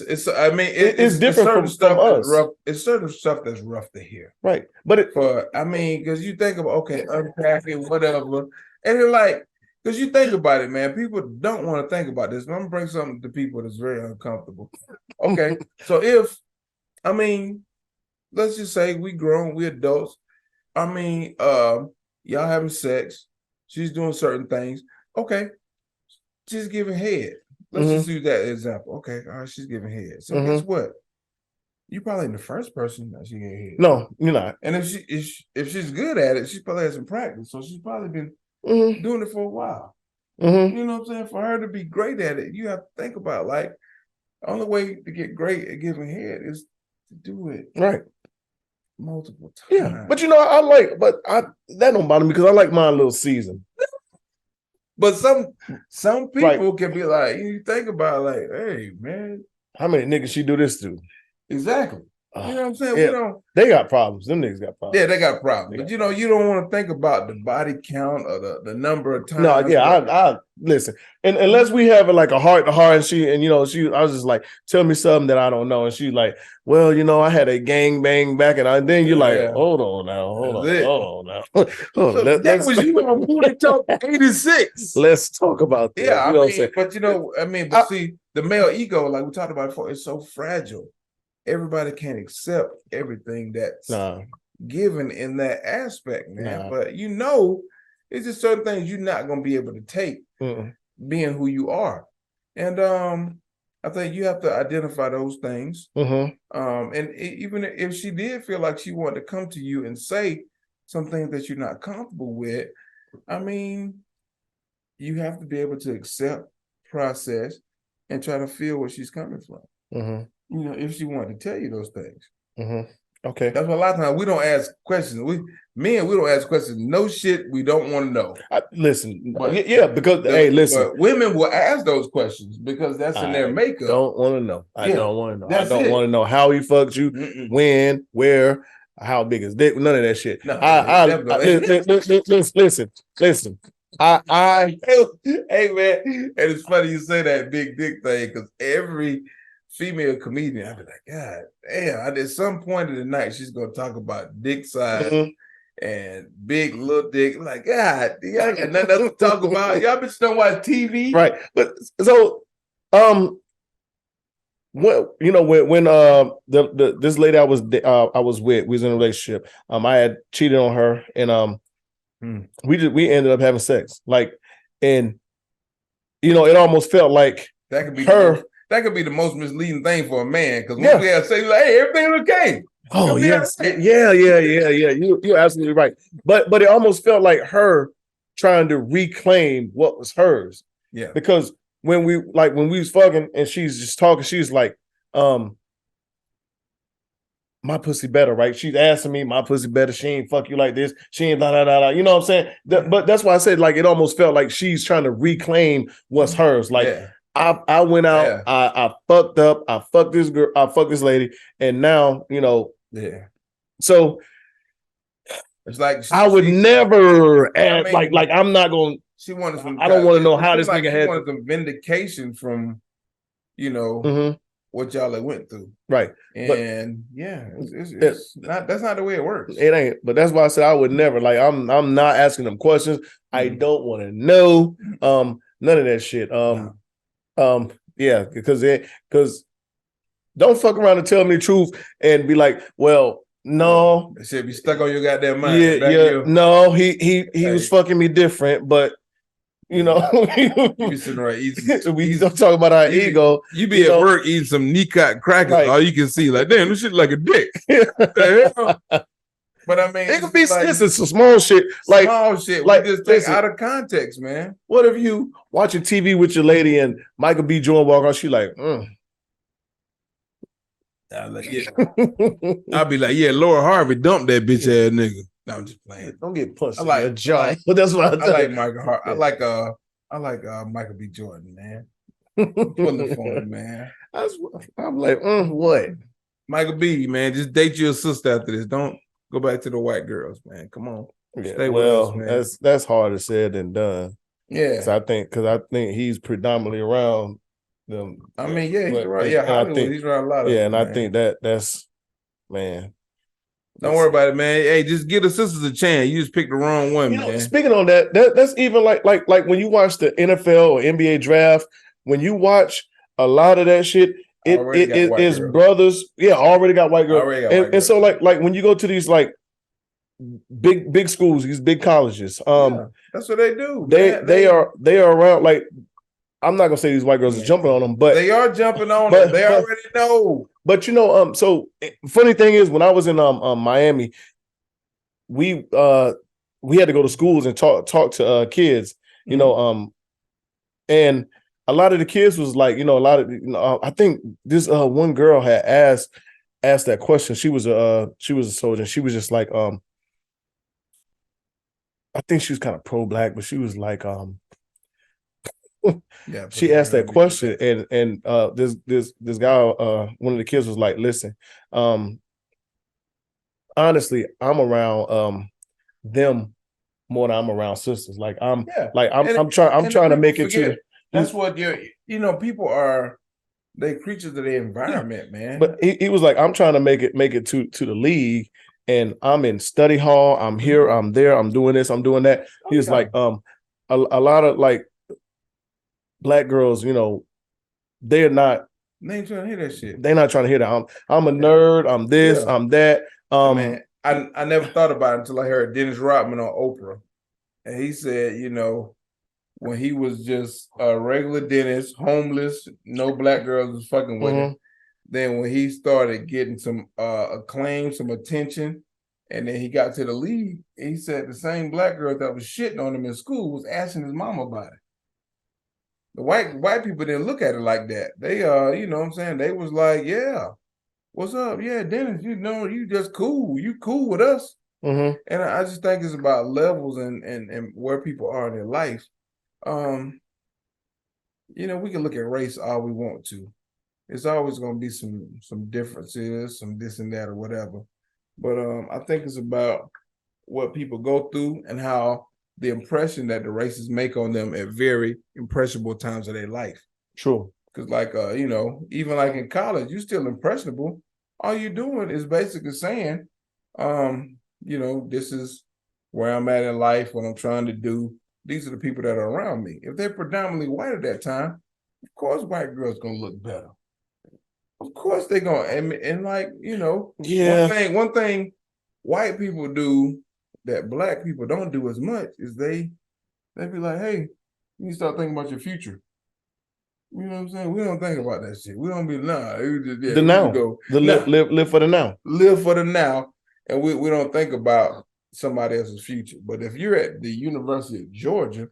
different from us. Rough. It's certain stuff that's rough to hear, right? But because you think about unpacking whatever, and you're like. Because you think about it, man, people don't want to think about this. But I'm going to bring something to people that's very uncomfortable. Okay, so let's just say we grown, we adults. Y'all having sex. She's doing certain things. Okay, she's giving head. Let's just use that example. Okay, all right, she's giving head. So guess what? You probably ain't the first person that she gave head. No, you're not. And if she's good at it, she's probably had some practice. So she's probably been doing it for a while. You know what I'm saying? For her to be great at it, you have to think about the only way to get great at giving head is to do it multiple times. Yeah, but that don't bother me because I like mine a little seasoned. But some people can be like, you think about hey man, how many niggas she do this to? Exactly. You know what I'm saying? Yeah. They got problems. Them niggas got problems. Yeah, they got problems. But you don't want to think about the body count or the number of times. No, I listen. And unless we have a heart to heart, and I was just like, tell me something that I don't know. And she's like, well, I had a gang bang back, and then you're like, hold on now. That was you on Booty Talk 86. Let's talk about that. Yeah, but see, the male ego, like we talked about before, is so fragile. Everybody can't accept everything that's given in that aspect, man. But it's just certain things you're not going to be able to take being who you are. And I think you have to identify those things. And even if she did feel like she wanted to come to you and say some things that you're not comfortable with, you have to be able to accept, process, and try to feel where she's coming from. If she wanted to tell you those things. Okay. That's why a lot of times we don't ask questions. We don't ask questions. No shit we don't want to know. Listen. Listen. But women will ask those questions because that's in their makeup. Don't want to know. I don't want to know. I don't want to know how he fucked you, when, where, how big his dick, none of that shit. No, listen. Hey man, and it's funny you say that big dick thing because every female comedian, I'd be like, God damn, at some point in the night, she's gonna talk about dick size and big little dick. I'm like, God, y'all got nothing else to talk about. Y'all bitches don't watch TV. Right. But so when this lady I was with, we was in a relationship, I had cheated on her, and we ended up having sex. And it almost felt like that could be her. That could be the most misleading thing for a man because we have to say, hey, everything okay. Oh, yes. Right. Yeah. You're absolutely right. But it almost felt like her trying to reclaim what was hers. Yeah. Because when we was fucking and she's just talking, she's like, my pussy better, right? She's asking me, my pussy better. She ain't fuck you like this. She ain't da da da da. You know what I'm saying? But that's why I said it almost felt like she's trying to reclaim what's hers. I went out, I fucked up, I fucked this girl, I fucked this lady, and now, So it's like I would never ask, I'm not gonna She wanted some. I don't want to know how this like nigga she had wanted some vindication from, what y'all had went through. Right. And it's not. That's not the way it works. It ain't. But that's why I said I would never. Like I'm not asking them questions. I don't want to know. None of that shit. Yeah, because don't fuck around and tell me the truth and be like, well, no, that shit be stuck on your goddamn mind. Yeah. No, he was fucking me different, but you know, you be sitting right eating. We don't talk about our ego. You be at work eating some kneecap crackers. All you can see, like, damn, this shit like a dick. The hell? But I mean, it could be like, this is some small shit. Like small shit. Like, we just take out of context, man. What if you watching TV with your lady and Michael B. Jordan walk on? She like, I'll be like, yeah, Laura Harvey dumped that bitch ass nigga. No, I'm just playing. Don't get punched in your jaw. But that's what I like Michael Hart. I like Michael B. Jordan, man. Pulling the phone, man. I'm like, what? Michael B, man, just date your sister after this. Don't go back to the white girls, man. Come on. Yeah, stay with us, man. That's harder said than done. Yeah. Because I think he's predominantly around them. I mean, yeah, he's right. Yeah, Hollywood, he's around a lot of them. And I think that's man. Don't worry about it, man. Hey, just give the sisters a chance. You just picked the wrong one, man. Speaking on that's even like when you watch the NFL or NBA draft, when you watch a lot of that shit, it is brothers. Yeah, already got white girls. And so like when you go to these like big schools, these big colleges, that's what they do. They are around. Like, I'm not gonna say these white girls are jumping on them, but they are jumping on them. They already know. But so funny thing is, when I was in Miami, we had to go to schools and talk to kids, and a lot of the kids was like, a lot of I think this one girl had asked that question. She was a soldier. And she was just like I think she was kind of pro-black, but she was like she asked that question, and this guy, one of the kids was like, listen, honestly, I'm around them more than I'm around sisters. Like I'm trying to make it to that's what people are, they creatures of the environment, man. But he was like, I'm trying to make it to the league, and I'm in study hall, I'm here, I'm there, I'm doing this, I'm doing that. He was like, a lot of like black girls, they ain't trying to hear that shit. They're not trying to hear that. I'm a nerd. I'm this. I'm that. Man, I never thought about it until I heard Dennis Rodman on Oprah, and he said, when he was just a regular dentist, homeless, no black girls was fucking with him. Then when he started getting some acclaim, some attention, and then he got to the league, he said the same black girl that was shitting on him in school was asking his mama about it. The white people didn't look at it like that. They you know what I'm saying? They was like, yeah, what's up? Yeah, Dennis, you just cool. You cool with us. And I just think it's about levels and where people are in their life. We can look at race all we want to. It's always gonna be some differences, some this and that or whatever. But I think it's about what people go through and how the impression that the races make on them at very impressionable times of their life. True. Because like, even like in college, you're still impressionable. All you're doing is basically saying, this is where I'm at in life, what I'm trying to do. These are the people that are around me. If they're predominantly white at that time, of course white girls gonna look better. Of course they're gonna, and like, one thing white people do that black people don't do as much is they be like, hey, you need to start thinking about your future. You know what I'm saying? We don't think about that shit. We don't be the now. Live for the now. Live for the now, and we don't think about somebody else's future. But if you're at the University of Georgia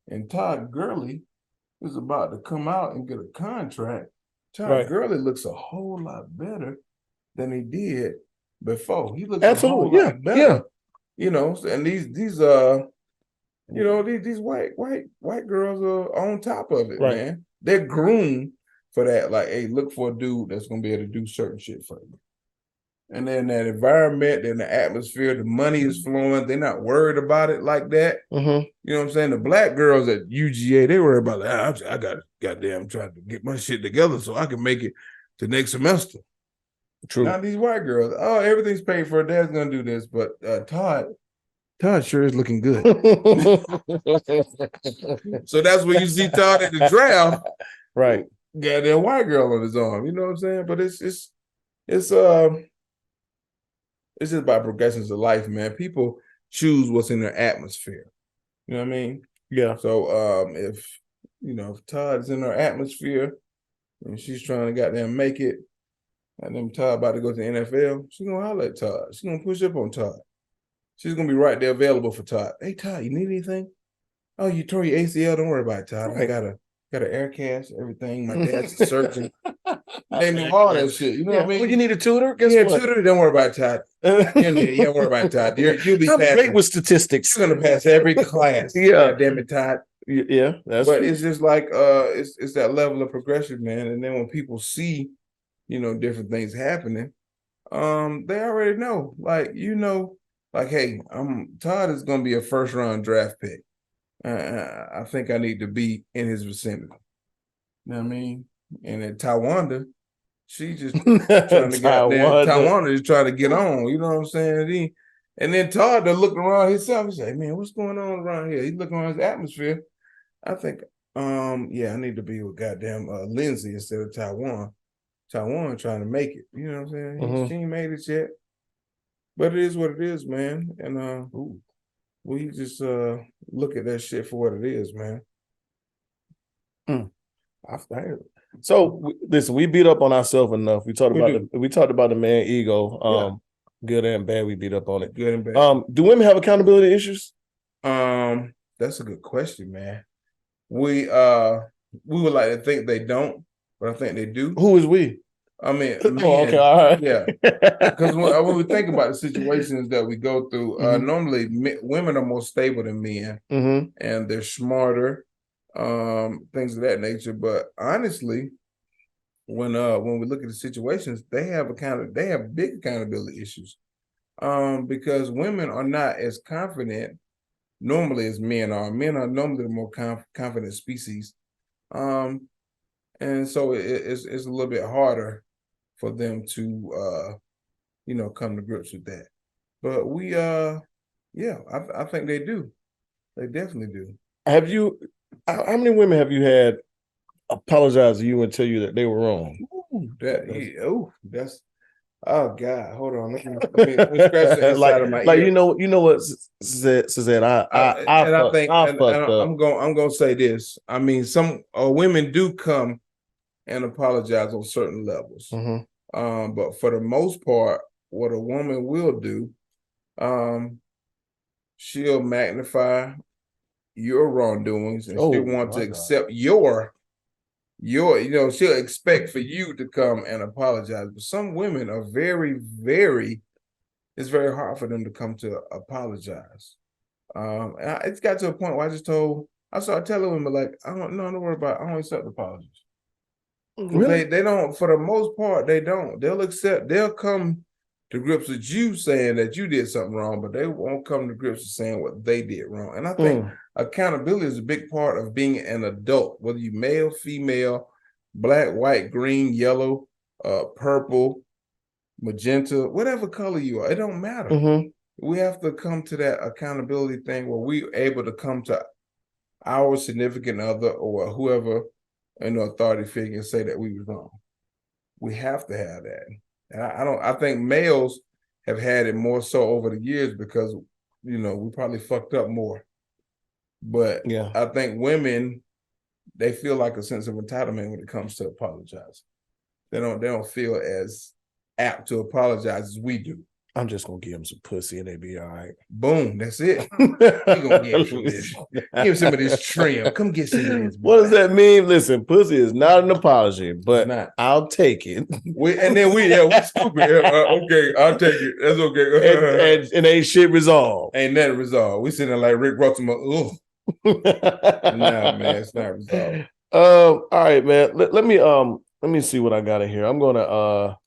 and Todd Gurley is about to come out and get a contract, Todd Gurley looks a whole lot better than he did before. He looks a whole lot better. Yeah. And these white girls are on top of it, man. They're groomed for that. Like, hey, look for a dude that's gonna be able to do certain shit for you. and then that environment, then the atmosphere, the money is flowing. They're not worried about it like that. Mm-hmm. You know what I'm saying? The black girls at UGA, they worry about I got goddamn trying to get my shit together so I can make it to next semester. True. Now these white girls, oh, everything's paid for. Dad's gonna do this, but Todd sure is looking good. So that's when you see Todd at the draft, right? Goddamn white girl on his arm. You know what I'm saying? But it's just by progressions of life, man. People choose what's in their atmosphere. You know what I mean? Yeah. So if Todd's in her atmosphere and she's trying to goddamn make it, and then Todd about to go to the NFL, she's gonna holler at Todd. She's gonna push up on Todd. She's gonna be right there available for Todd. Hey Todd, you need anything? Oh, you tore your ACL. Don't worry about it, Todd. Right. I got an air cast, everything. My dad's a surgeon. They know all that shit. You know what I mean? Well, you need a tutor? Guess what? Tutor. Don't worry about it, Todd. You don't worry about it, Todd. You'll be I'm passing. great with statistics. You're gonna pass every class. Yeah. God damn it, Todd. Yeah, but true. It's just like it's that level of progression, man. And then when people see, different things happening, they already know. Like, hey, Todd is gonna be a first round draft pick. I think I need to be in his vicinity. You know what I mean? And then Tawanda, she just trying to Tawanda is trying to get on. You know what I'm saying? And then Todd looked around himself and said, "Man, what's going on around here?" He's looking around his atmosphere. I think, I need to be with goddamn Lindsay instead of Taiwan. Taiwan trying to make it. You know what I'm saying? Mm-hmm. She ain't made it yet, but it is what it is, man. And we just look at that shit for what it is, man. So listen, we beat up on ourselves enough. We talked about the man ego. Good and bad. We beat up on it. Good and bad. Do women have accountability issues? That's a good question, man. We would like to think they don't, but I think they do. Who is we? I mean, okay, all right. Yeah. Because when we think about the situations that we go through, normally women are more stable than men, and they're smarter, things of that nature. But honestly, when we look at the situations, they have big accountability issues, because women are not as confident normally as men are. Men are normally the more confident species, and so it's a little bit harder for them to come to grips with that. But we I think they do. They definitely do. How many women have you had apologize to you and tell you that they were wrong? That's oh God, hold on. Let me scratch the inside of my ear. You know what, Suzanne, I'm gonna say this. I mean, some women do come and apologize on certain levels. But for the most part, what a woman will do, she'll magnify your wrongdoings, and she'll want to accept your she'll expect for you to come and apologize. But some women are very, very, it's very hard for them to come to apologize. It's got to a point where I started telling women, like, don't worry about it. I don't accept apologies. Really? They don't, for the most part, they don't. They'll come to grips with you saying that you did something wrong, but they won't come to grips with saying what they did wrong. And I think accountability is a big part of being an adult, whether you male, female, black, white, green, yellow, purple, magenta, whatever color you are, it don't matter. We have to come to that accountability thing where we're able to come to our significant other or whoever, authority figure, and say that we was wrong. We have to have that. And I think males have had it more so over the years because, we probably fucked up more. But I think women, they feel like a sense of entitlement when it comes to apologize. They don't feel as apt to apologize as we do. I'm just gonna give them some pussy and they be all right. Boom, that's it. We're gonna give some of this trim. Come get some of this. What does that mean? Listen, pussy is not an apology, but I'll take it. We stupid. Okay, I'll take it. That's okay. and ain't shit resolved. Ain't nothing resolved. We sitting there like Rick Rossum. Nah, man, it's not resolved. All right, man. Let me see what I got in here. I'm gonna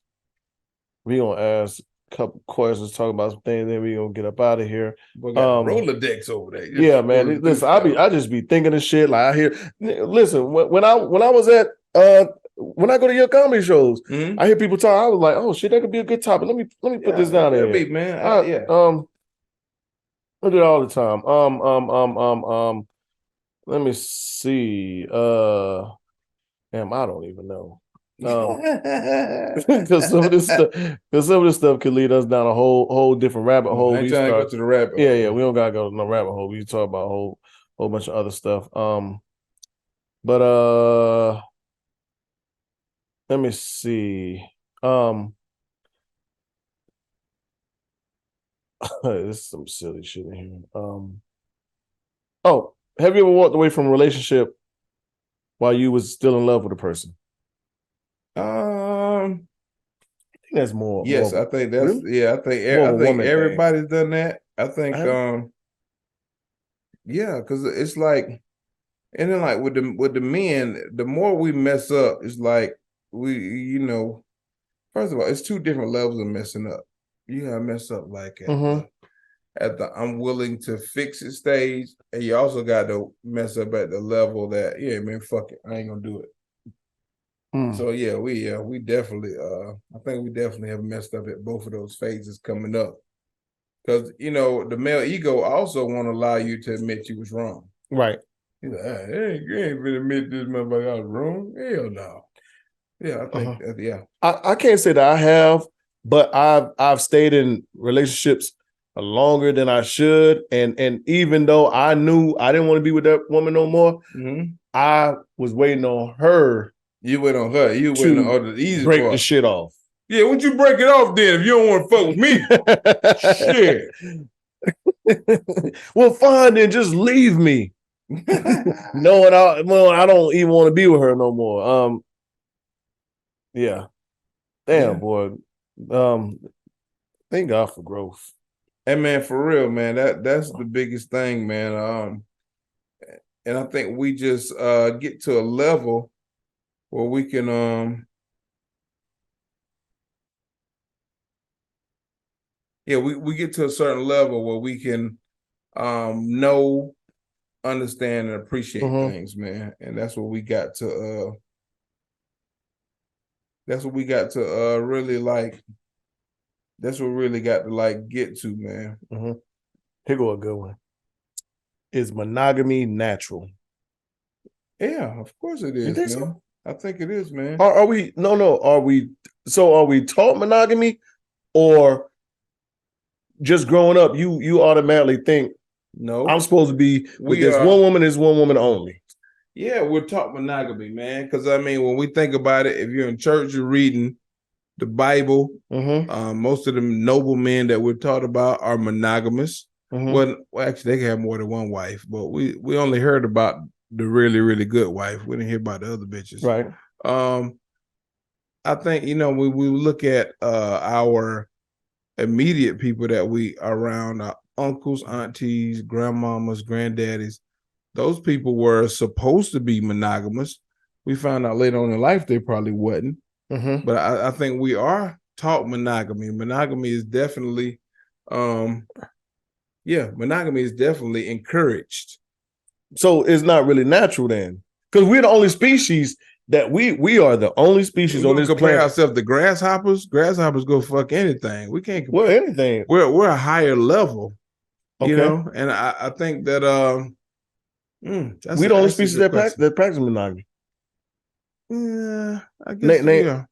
we gonna ask couple questions, talk about some things, then we gonna get up out of here. We got Rolodex over there. Yeah, man. Listen, I just be thinking of shit. Like I hear, listen, when I was at when I go to your comedy shows, I hear people talk. I was like, oh shit, that could be a good topic. Let me put this down there. Be, man. I do it all the time. Let me see. Damn, I don't even know. Because some of this stuff could lead us down a whole different rabbit hole. I ain't trying to go to the rabbit hole. Yeah, we don't gotta go to no rabbit hole. We talk about a whole bunch of other stuff. But let me see. This is some silly shit in here. Oh, have you ever walked away from a relationship while you was still in love with a person? I think that's more. Yes, more, I think that's really? I think everybody's done that. I think yeah, because it's like, and then like with the men, the more we mess up, it's like we, first of all, it's two different levels of messing up. You gotta mess up like at the I'm willing to fix it stage, and you also got to mess up at the level that, yeah, man, fuck it, I ain't gonna do it. So yeah, we definitely I think we definitely have messed up at both of those phases coming up. Because the male ego also won't allow you to admit you was wrong. Right. He's like, you ain't gonna admit this motherfucker I was wrong. Hell no. Yeah, I think yeah. I can't say that I have, but I've stayed in relationships longer than I should, and even though I knew I didn't want to be with that woman no more, I was waiting on her. You wait on her. You waiting on the easy break part. The shit off. Yeah, would you break it off then if you don't want to fuck with me? Shit. Well, fine then, just leave me. Knowing I don't even want to be with her no more. Yeah. Damn, boy. Thank God for growth. Hey man, for real, man. That's the biggest thing, man. And I think we just get to a level where we can we get to a certain level where we can know, understand, and appreciate things, man. And that's what we got to really like. That's what we really got to like get to, man. Here go a good one. Is monogamy natural? Yeah, of course it is, man. So? I think it is, man. Are we? No. Are we taught monogamy, or just growing up, you automatically think, no, I'm supposed to be with this one woman only? Yeah, we're taught monogamy, man. Because I mean, when we think about it, if you're in church, you're reading the Bible. Most of the noble men that we're taught about are monogamous. Well, actually, they can have more than one wife, but we only heard about the really, really good wife. We didn't hear about the other bitches. Right. I think, when we look at our immediate people that we are around, our uncles, aunties, grandmamas, granddaddies, those people were supposed to be monogamous. We found out later on in life they probably wasn't. But I think we are taught monogamy. Monogamy is definitely, monogamy is definitely encouraged. So it's not really natural then, because we're the only species that we are the only species on this planet. Compare ourselves to grasshoppers. Grasshoppers go fuck anything. We can't compare anything. We're a higher level, and I think that we're the only species that practice monogamy. Yeah, I guess we are.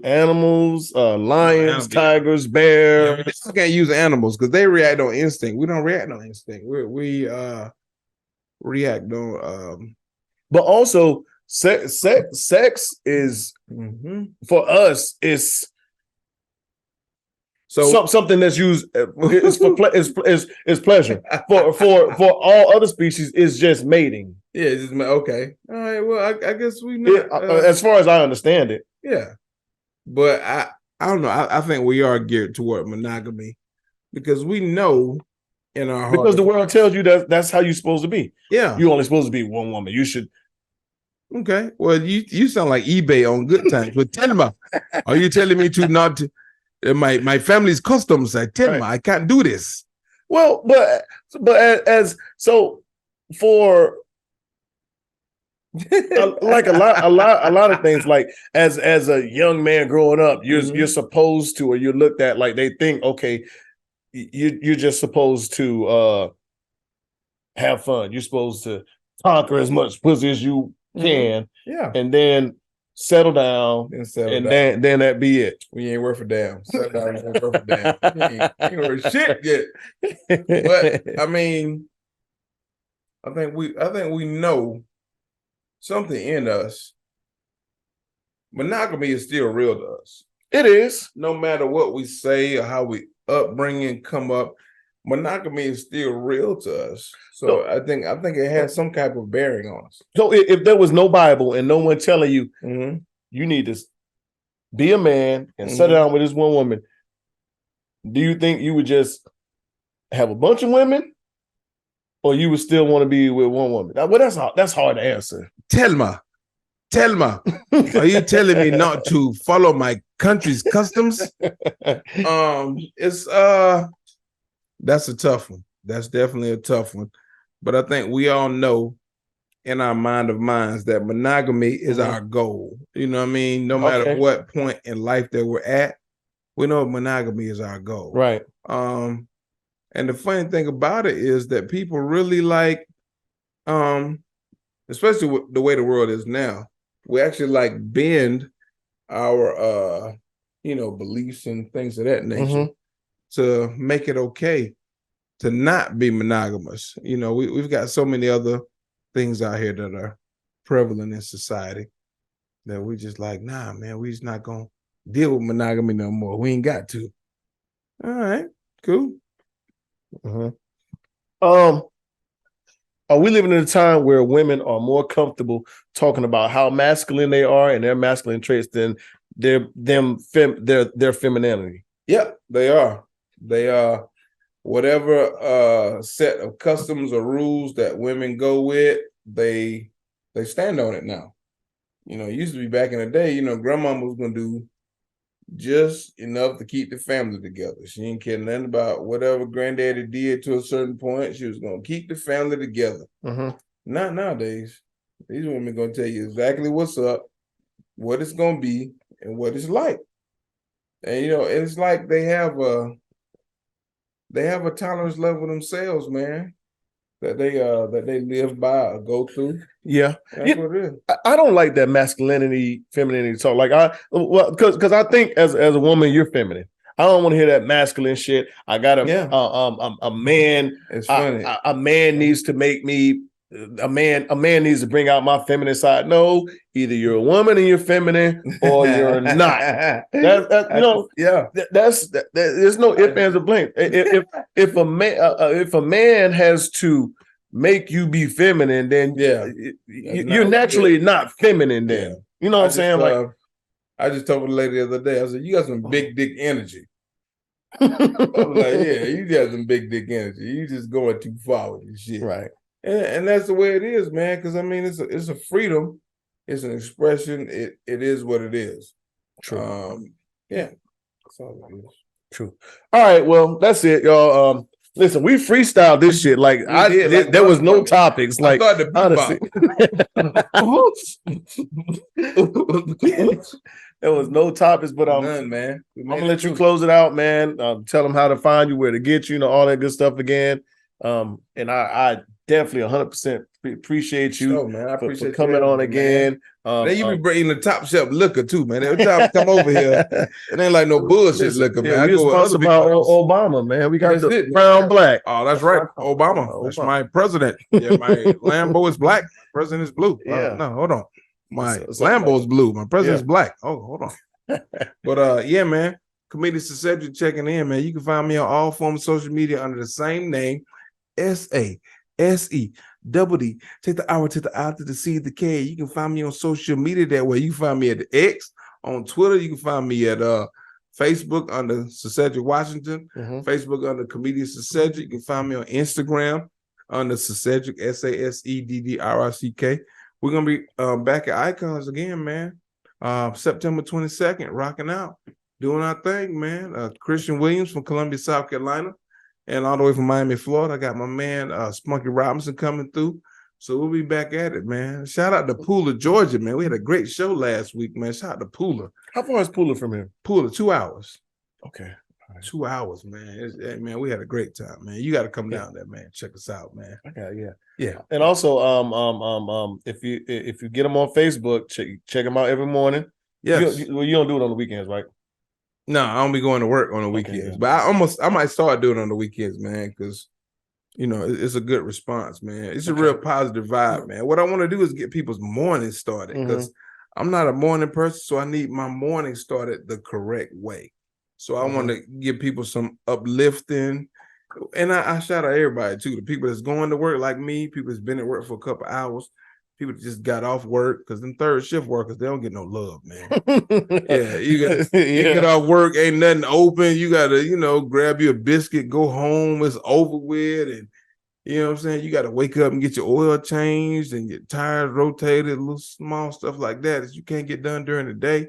Animals, lions, tigers, bears. I can't use animals because they react on instinct. We don't react on instinct. We react on. But also, sex is for us is something that's used is is pleasure. For all other species, is just mating. Yeah, just okay. All right. Well, I guess we know. As far as I understand it. Yeah. But I don't know. I think we are geared toward monogamy because we know in our heart. Because the world tells you that's how you're supposed to be. Yeah. You're only supposed to be one woman. You should. Okay. Well, you sound like eBay on good times. But tell me, are you telling me to not? My family's customs. I tell me, I can't do this. Well, but as so for like a lot of things, like as a young man growing up, you're supposed to, or you're looked at like they think, okay, you're just supposed to have fun. You're supposed to conquer as much pussy as you can, and then settle down, and then that be it. We ain't worth a damn. Settle down, we ain't worth a damn. Ain't worth shit yet. But I mean, I think we know something in us. Monogamy is still real to us. It is. No matter what we say or how we upbringing come up, monogamy is still real to us. So I think it has some type of bearing on us. So if there was no Bible and no one telling you you need to be a man and settle down with this one woman, do you think you would just have a bunch of women, or you would still want to be with one woman? Well, that's hard to answer. Telma, are you telling me not to follow my country's customs? That's a tough one. That's definitely a tough one. But I think we all know in our mind of minds that monogamy is our goal. You know what I mean? No matter what point in life that we're at, we know monogamy is our goal. Right. And the funny thing about it is that people really like, especially with the way the world is now, we actually like bend our beliefs and things of that nature to make it okay to not be monogamous. You know, we've got so many other things out here that are prevalent in society that we just like, nah, man, we just not gonna deal with monogamy no more. We ain't got to. All right, cool. Are we living in a time where women are more comfortable talking about how masculine they are and their masculine traits than their femininity? Yep, they are. They are. Whatever set of customs or rules that women go with, they stand on it now. You know, it used to be back in the day, you know, grandma was gonna do just enough to keep the family together. She didn't care nothing about whatever granddaddy did to a certain point. She was gonna keep the family together. Not nowadays. These women gonna tell you exactly what's up, what it's gonna be, and what it's like. And you know, it's like they have a tolerance level themselves, man, that they live by or go through. Yeah, that's what it is. I don't like that masculinity, femininity talk. Like because I think as a woman, you're feminine. I don't want to hear that masculine shit. I got a man. It's funny. A man needs to make me. A man needs to bring out my feminine side. No, either you're a woman and you're feminine, or you're not. There's no ifs, ands, or blanks. If a man has to make you be feminine, then you're naturally not feminine. Then you know what I'm saying? Like I just told the lady the other day. I said, "You got some big dick energy." I was like, "Yeah, you got some big dick energy. You just going too far with this shit." Right. And that's the way it is, man. Because I mean, it's a freedom, it's an expression. It is what it is. True. Yeah. That's all it is. True. All right. Well, that's it, y'all. Listen, we freestyled this shit. Like there was no topics. Like honestly, there was no topics. But none, man. I'm gonna let you close it out, man. Tell them how to find you, where to get you, all that good stuff again. And I definitely 100% appreciate you man. I appreciate for coming on again. You be bringing the top shelf liquor too, man. Every time I come over here, it ain't like no bullshit liquor, man. We sponsored by Obama, man. We got the brown black. Oh, that's right, Obama. That's my president. Yeah, my Lambo is black. My president is blue. Yeah. No, hold on. My Lambo is blue. My president's black. Oh, hold on. But yeah, man. Comedian Cedric checking in, man. You can find me on all forms of social media under the same name. SASE double D. Take the hour to the I to the C, the K. You can find me on social media that way. You can find me at the X, on Twitter. You can find me at Facebook under Cedric Washington, Facebook under Comedian Cedric. You can find me on Instagram under Cedric, SASEDDRICK. We're gonna be back at Icons again, man. September 22nd, rocking out. doing our thing, man. Christian Williams from Columbia, South Carolina, and all the way from Miami, Florida. I got my man Spunky Robinson coming through. So we'll be back at it, man. Shout out to Pooler, Georgia, man. We had a great show last week, man. Shout out to Pooler. How far is Pooler from here? Pooler, 2 hours. Okay. Right. 2 hours, man. Man, we had a great time, man. You got to come down there, man. Check us out, man. Okay, yeah. And also, if you get them on Facebook, check them out every morning. Yes. You don't do it on the weekends, right? No, I don't be going to work on the weekends, okay, yeah. But I might start doing it on the weekends, man, because it's a good response, man. It's a real positive vibe, man. What I want to do is get people's morning started because I'm not a morning person, so I need my morning started the correct way. So I want to give people some uplifting, and I shout out everybody too. The people that's going to work like me, people that's been at work for a couple hours, people that just got off work because them third shift workers, they don't get no love, man. You get off work, ain't nothing open. You gotta, grab you a biscuit, go home. It's over with, and you know what I'm saying. You gotta wake up and get your oil changed and your tires rotated, little small stuff like that you can't get done during the day.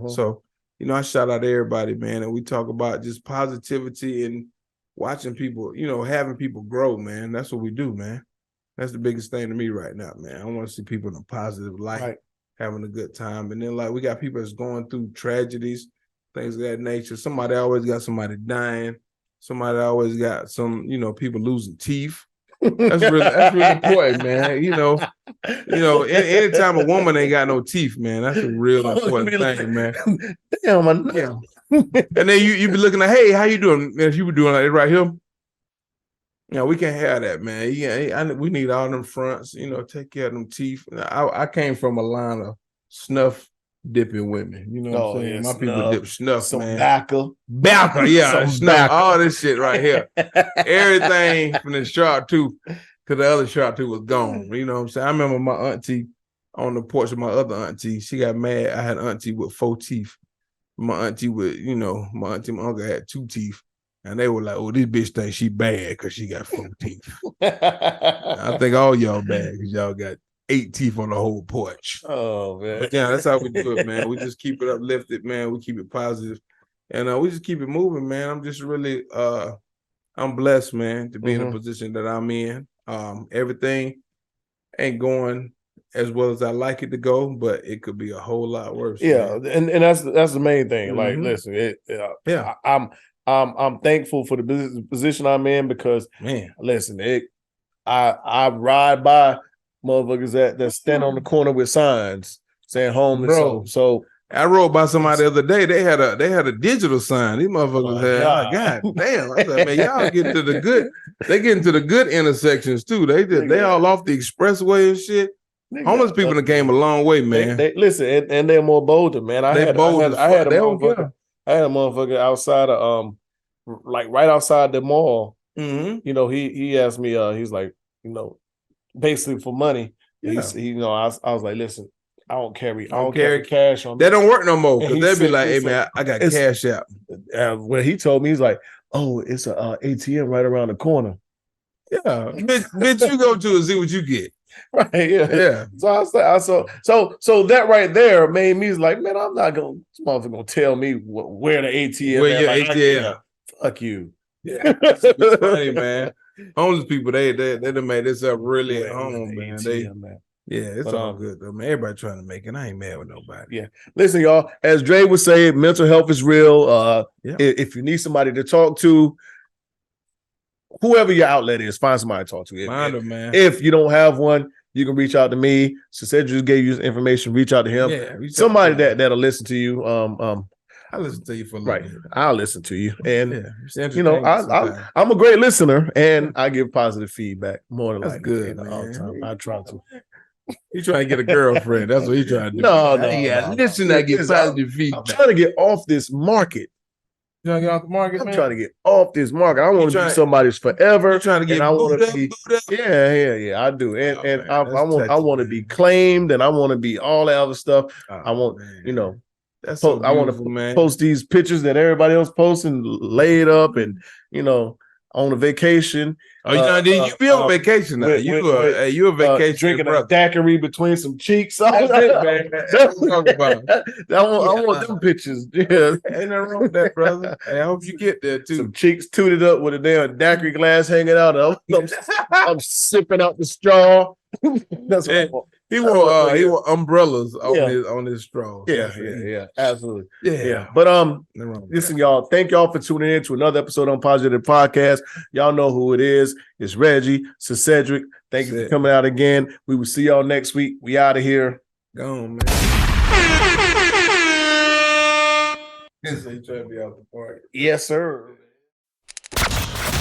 So. I shout out to everybody, man, and we talk about just positivity and watching people, having people grow, man. That's what we do, man. That's the biggest thing to me right now, man. I want to see people in a positive light, having a good time. And then, we got people that's going through tragedies, things of that nature. Somebody always got somebody dying. Somebody always got some, people losing teeth. That's really important, man. Anytime a woman ain't got no teeth, man, that's a real important thing, man. Damn, yeah. And then you be looking at, hey, how you doing? Man, you be doing like right here. We can't have that, man. We need all them fronts, take care of them teeth. I came from a line of snuff dipping women. You know what I'm saying? My people dip snuff, some man. Backer, yeah, snuff, all this shit right here. Everything from the shark tooth to the other shark tooth was gone. You know what I'm saying? I remember my auntie on the porch of my other auntie. She got mad. I had an auntie with 4 teeth. My auntie my auntie, my uncle had 2 teeth. And they were like, oh, this bitch thinks she bad because she got 4 teeth. I think all y'all bad because y'all got 8 teeth on the whole porch. Oh, man. But yeah, that's how we do it, man. We just keep it uplifted, man. We keep it positive. And we just keep it moving, man. I'm just really, I'm blessed, man, to be in the position that I'm in. Everything ain't going as well as I like it to go, but it could be a whole lot worse. Yeah, man. and that's the main thing. Like, listen, I'm thankful for the position I'm in because, man, listen, I ride by motherfuckers that stand on the corner with signs saying home and so. I rode by somebody the other day. They had a digital sign. These motherfuckers God damn. I said, man, y'all get to the good. They get into the good intersections too. They all off the expressway and shit. Homeless people that came a long way, man. They listen, and they're more bolder, man. I had a motherfucker outside of like right outside the mall. He asked me, he's like, basically for money. Yeah. I was like, listen, I don't carry cash on me. They don't work no more because they'd be like, hey man, I got cash out. When he told me, he's like, oh, it's a ATM right around the corner. Yeah, bitch, you go to and see what you get. Right, yeah. So that right there made me like, man, I'm not gonna. This motherfucker gonna tell me where the ATM. Where your ATM? Fuck you. Yeah, it's funny, man. Homeless people, they done made this up really at home, man. Man. Yeah, it's all good though, man. Everybody trying to make it. I ain't mad with nobody. Yeah. Listen, y'all, as Dre would say, mental health is real. If you need somebody to talk to, whoever your outlet is, find somebody to talk to. Find them, man. If you don't have one, you can reach out to me. So said just gave you this information, reach out to him. Yeah, somebody that'll listen to you. I listen to you for a little bit. I'll listen to you. And I'm a great listener and I give positive feedback more than like good, man. All the time. I try to. He's trying to get a girlfriend. That's what he's trying to do. No. Listen, I get positive feedback. I'm trying to get off this market. You trying to get off the market, I'm trying to get off this market. I want to be somebody's forever. You're trying to get I want to be. Yeah. I do. And I want to be claimed, and I want to be all that other stuff. I want, That's I want to post these pictures that everybody else posts and lay it up, and I on a vacation. Oh, you be on vacation now. You a vacation drinking brother. a daiquiri between some cheeks. That's it, man. That's what I'm talking about. I want them pictures. Yeah. Ain't nothing wrong with that, brother. Hey, I hope you get there too. Some cheeks tooted up with a damn daiquiri glass hanging out. I'm sipping out the straw. That's what I want. He wore umbrellas on his straw. Yeah, absolutely. Yeah. But listen, y'all, thank y'all for tuning in to another episode on Positive Podcast. Y'all know who it is. It's Reggie, Sir Cedric. Thank you for coming out again. We will see y'all next week. We out of here. Go on, man. So you trying to be out the party. Yes, sir.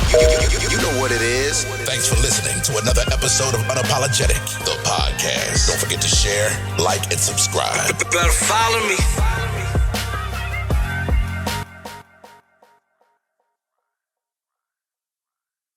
You know what it is. Thanks for listening to another episode of Unapologetic, the podcast. Don't forget to share, like, and subscribe. Better follow me.